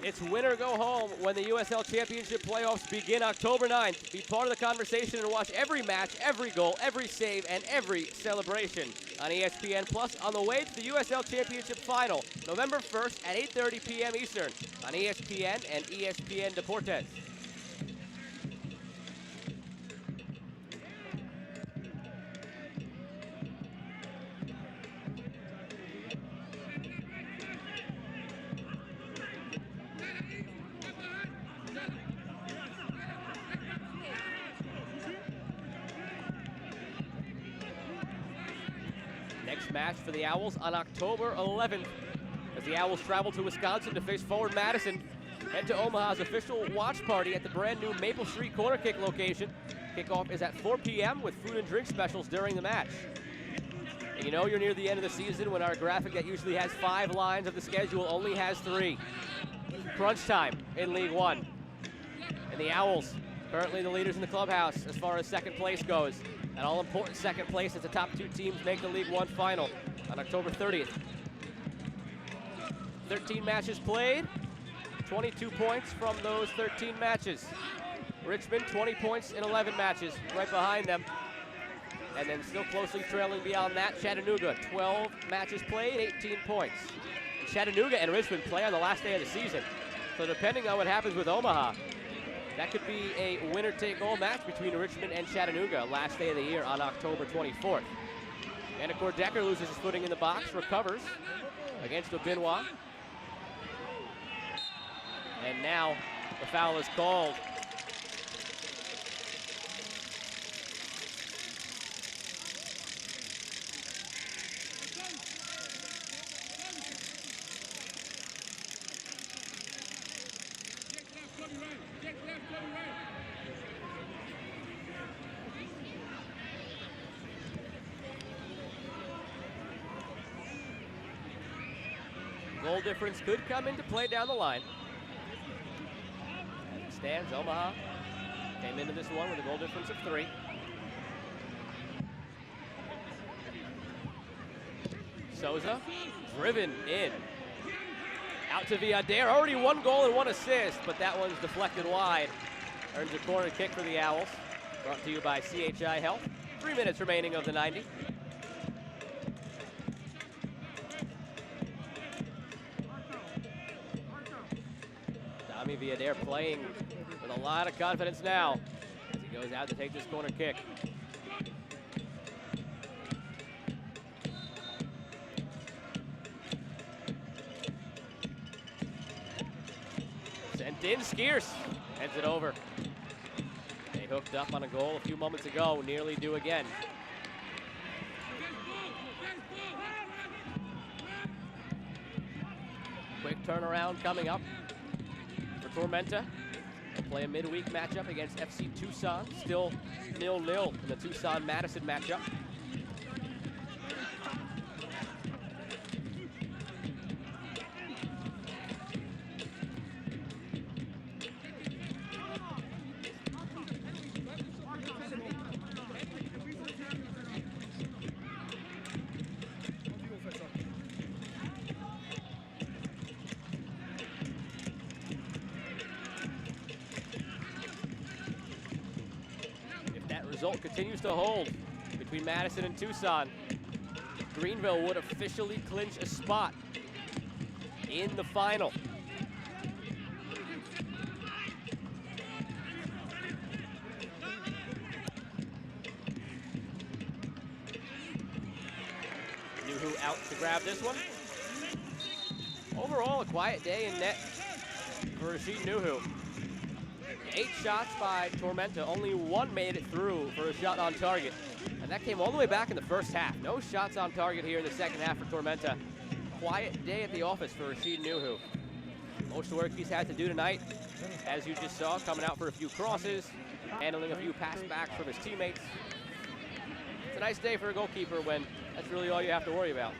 It's win or go home when the USL Championship playoffs begin October 9th. Be part of the conversation and watch every match, every goal, every save, and every celebration on ESPN Plus on the way to the USL Championship Final, November 1st at 8:30 p.m. Eastern on ESPN and ESPN Deportes. Match for the Owls on October 11th as the Owls travel to Wisconsin to face Forward Madison. Head to Omaha's official watch party at the brand new Maple Street corner kick location. Kickoff is at 4 p.m. with food and drink specials during the match. And you know you're near the end of the season when our graphic that usually has 5 lines of the schedule only has 3. Crunch time in League One. And the Owls, currently the leaders in the clubhouse as far as second place goes. An all-important second place as the top 2 teams make the League One final on October 30th. 13 matches played, 22 points from those 13 matches. Richmond, 20 points in 11 matches, right behind them. And then still closely trailing beyond that, Chattanooga, 12 matches played, 18 points. And Chattanooga and Richmond play on the last day of the season. So depending on what happens with Omaha, that could be a winner-take-all match between Richmond and Chattanooga last day of the year on October 24th. Vandercourt Decker loses his footing in the box, recovers against Obinwa. And now the foul is called. Goal difference could come into play down the line. As it stands, Omaha came into this one with a goal difference of 3. Souza, driven in. Out to Villader, already 1 goal and 1 assist, but that one's deflected wide. Earns a corner kick for the Owls. Brought to you by CHI Health. 3 minutes remaining of the 90. Tommy Villader playing with a lot of confidence now as he goes out to take this corner kick. Sent in, Skiers heads it over. They hooked up on a goal a few moments ago, nearly do again. Quick turnaround coming up for Tormenta. They'll play a midweek matchup against FC Tucson. Still 0-0 in the Tucson-Madison matchup. Result continues to hold between Madison and Tucson. Greenville would officially clinch a spot in the final. Nuhu out to grab this one. Overall, a quiet day in net for Rashid Nuhu. 8 shots by Tormenta, only 1 made it through for a shot on target. And that came all the way back in the first half. No shots on target here in the second half for Tormenta. Quiet day at the office for Rashid Nuhu. Most of the work he's had to do tonight, as you just saw, coming out for a few crosses, handling a few pass backs from his teammates. It's a nice day for a goalkeeper when that's really all you have to worry about.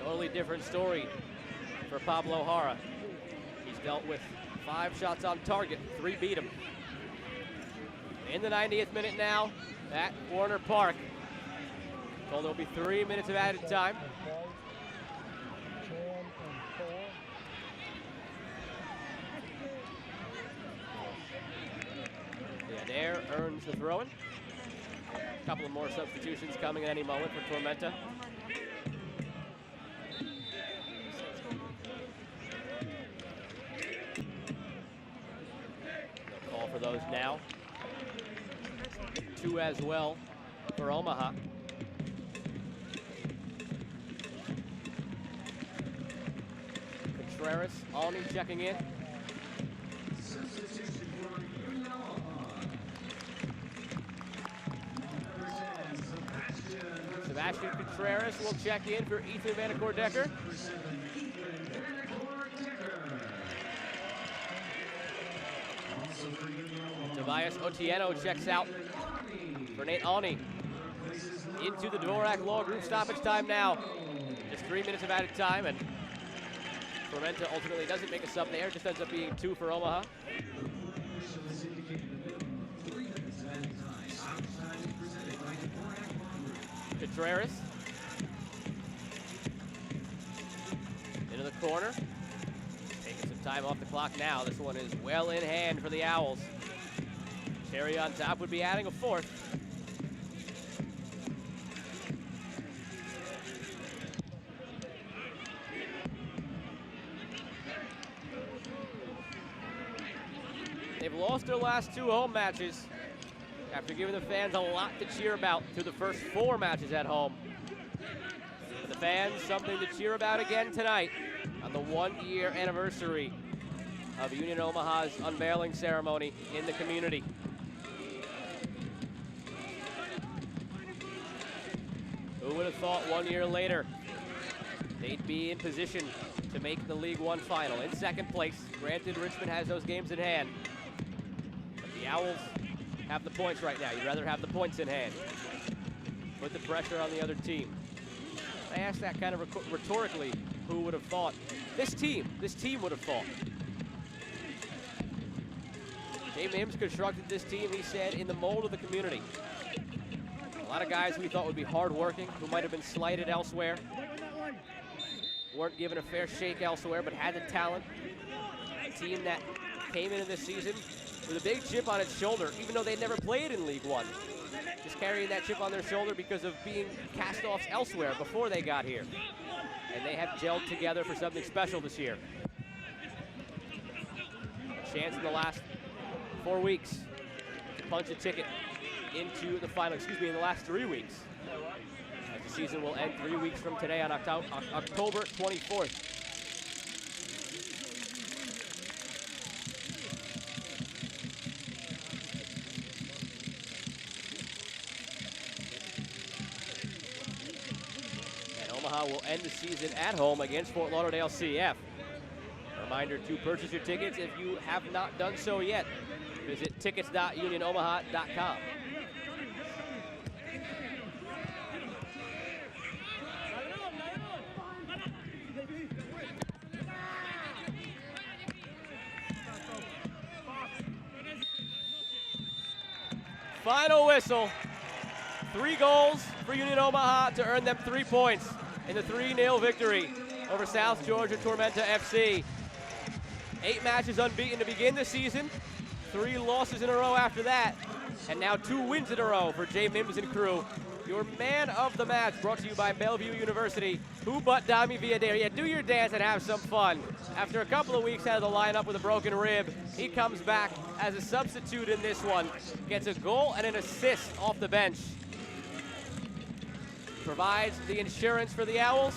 Totally different story for Pablo Jara. He's dealt with 5 shots on target, 3 beat him. In the 90th minute now at Warner Park. Told there'll be 3 minutes of added time. Villader earns the throw-in. A couple of more substitutions coming at any moment for Tormenta. For those now. 2 as well for Omaha. Contreras, Alney checking in. Sebastian Contreras will check in for Ethan Vanacore-Decker. Tobias Otieno checks out for Nate Alney. Into the Dvorak Law Group stoppage time now. Just 3 minutes of added time, and Tormenta ultimately doesn't make a sub there, just ends up being 2 for Omaha. Contreras. Into the corner. Taking some time off the clock now. This one is well in hand for the Owls. Cherry on top would be adding a 4th. They've lost their last 2 home matches after giving the fans a lot to cheer about through the first 4 matches at home. For the fans, something to cheer about again tonight on the 1-year anniversary of Union Omaha's unveiling ceremony in the community. Who would have thought 1 year later they'd be in position to make the League One final in 2nd place. Granted, Richmond has those games in hand, but the Owls have the points right now. You'd rather have the points in hand. Put the pressure on the other team. I asked that kind of rhetorically, who would have thought? This team would have thought. Jay Mims constructed this team, he said, in the mold of the community. A lot of guys we thought would be hardworking, who might have been slighted elsewhere. Weren't given a fair shake elsewhere, but had the talent. A team that came into this season with a big chip on its shoulder, even though they'd never played in League One. Just carrying that chip on their shoulder because of being cast-offs elsewhere before they got here. And they have gelled together for something special this year. A chance in the last 4 weeks to punch a ticket into the final, in the last 3 weeks. As the season will end 3 weeks from today on October 24th. And Omaha will end the season at home against Fort Lauderdale CF. A reminder to purchase your tickets if you have not done so yet. Visit tickets.unionomaha.com. Final whistle. 3 goals for Union Omaha to earn them 3 points in the 3-0 victory over South Georgia Tormenta FC. 8 matches unbeaten to begin the season, 3 losses in a row after that, and now 2 wins in a row for Jay Mims and crew. Your man of the match brought to you by Bellevue University. Who but Dami Villader? Yeah, do your dance and have some fun. After a couple of weeks out of the lineup with a broken rib, he comes back as a substitute in this one. Gets a goal and an assist off the bench. Provides the insurance for the Owls,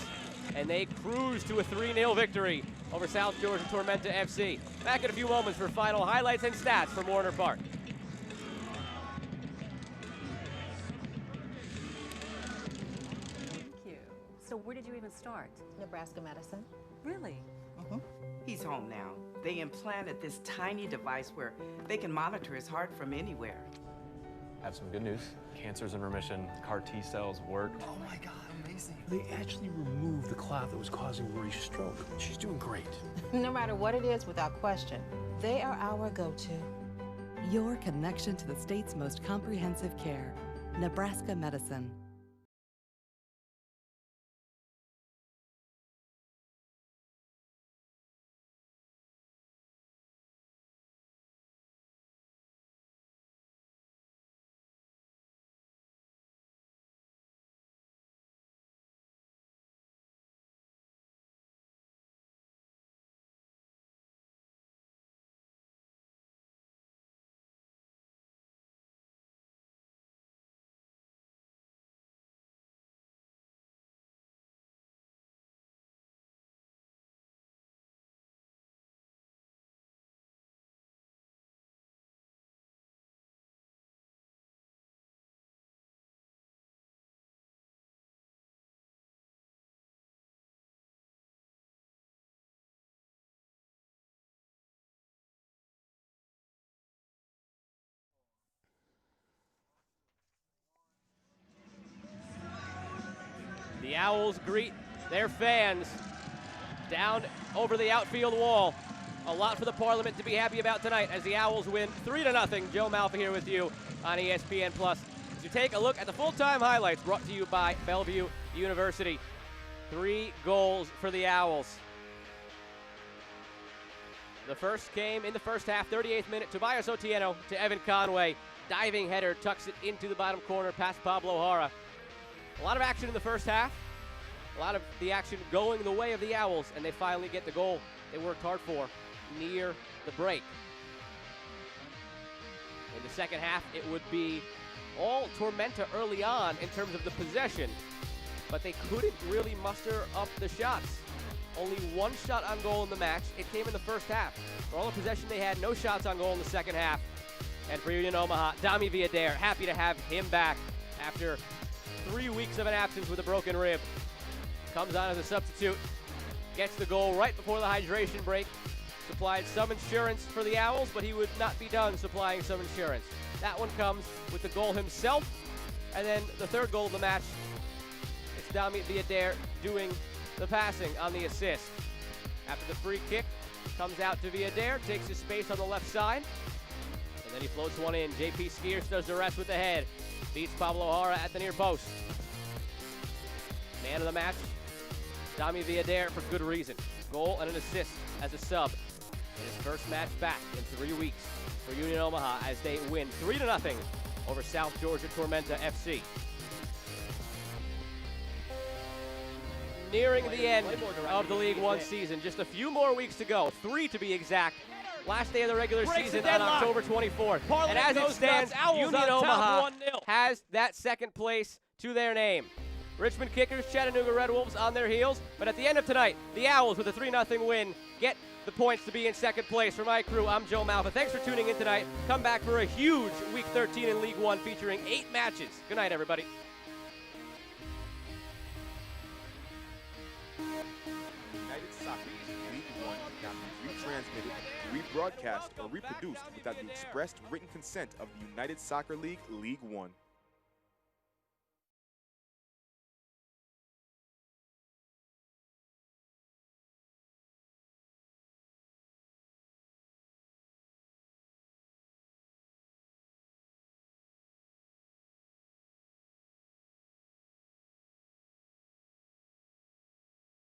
and they cruise to a 3-0 victory over South Georgia Tormenta FC. Back in a few moments for final highlights and stats from Warner Park. So where did you even start? Nebraska Medicine. Really? He's home now. They implanted this tiny device where they can monitor his heart from anywhere. I have some good news. Cancer's in remission. CAR T cells work. Oh my God, amazing. They actually removed the clot that was causing Marie's stroke. She's doing great. No matter what it is, without question, they are our go-to. Your connection to the state's most comprehensive care. Nebraska Medicine. The Owls greet their fans down over the outfield wall. A lot for the Parliament to be happy about tonight as the Owls win 3-0. Joe Malfa here with you on ESPN+. As you take a look at the full-time highlights brought to you by Bellevue University. 3 goals for the Owls. The first came in the first half, 38th minute. Tobias Otieno to Evan Conway. Diving header tucks it into the bottom corner past Pablo Jara. A lot of action in the first half. A lot of the action going the way of the Owls, and they finally get the goal they worked hard for near the break. In the second half, it would be all Tormenta early on in terms of the possession, but they couldn't really muster up the shots. Only 1 shot on goal in the match. It came in the first half. For all the possession they had, no shots on goal in the second half. And for Union Omaha, Dami Villader, happy to have him back after 3 weeks of an absence with a broken rib. Comes on as a substitute, gets the goal right before the hydration break. Supplied some insurance for the Owls, but he would not be done supplying some insurance. That one comes with the goal himself, and then the third goal of the match. It's Dami Villader doing the passing on the assist. After the free kick, comes out to Villader, takes his space on the left side, and then he floats one in. JP Skiers does the rest with the head. Beats Pablo Jara at the near post. Man of the match, Dami Villader, for good reason. Goal and an assist as a sub in his first match back in 3 weeks for Union Omaha as they win 3-0 over South Georgia Tormenta FC. Nearing the end of the League One season, just a few more weeks to go, 3 to be exact. Last day of the regular season on October 24th. And as it stands, Union Omaha has that second place to their name. Richmond Kickers, Chattanooga Red Wolves on their heels, but at the end of tonight, the Owls with a 3-0 win get the points to be in second place. For my crew, I'm Joe Malfa. Thanks for tuning in tonight. Come back for a huge Week 13 in League One featuring 8 matches. Good night, everybody. United Soccer League One cannot be retransmitted, rebroadcast, or reproduced without the expressed written consent of the United Soccer League League One.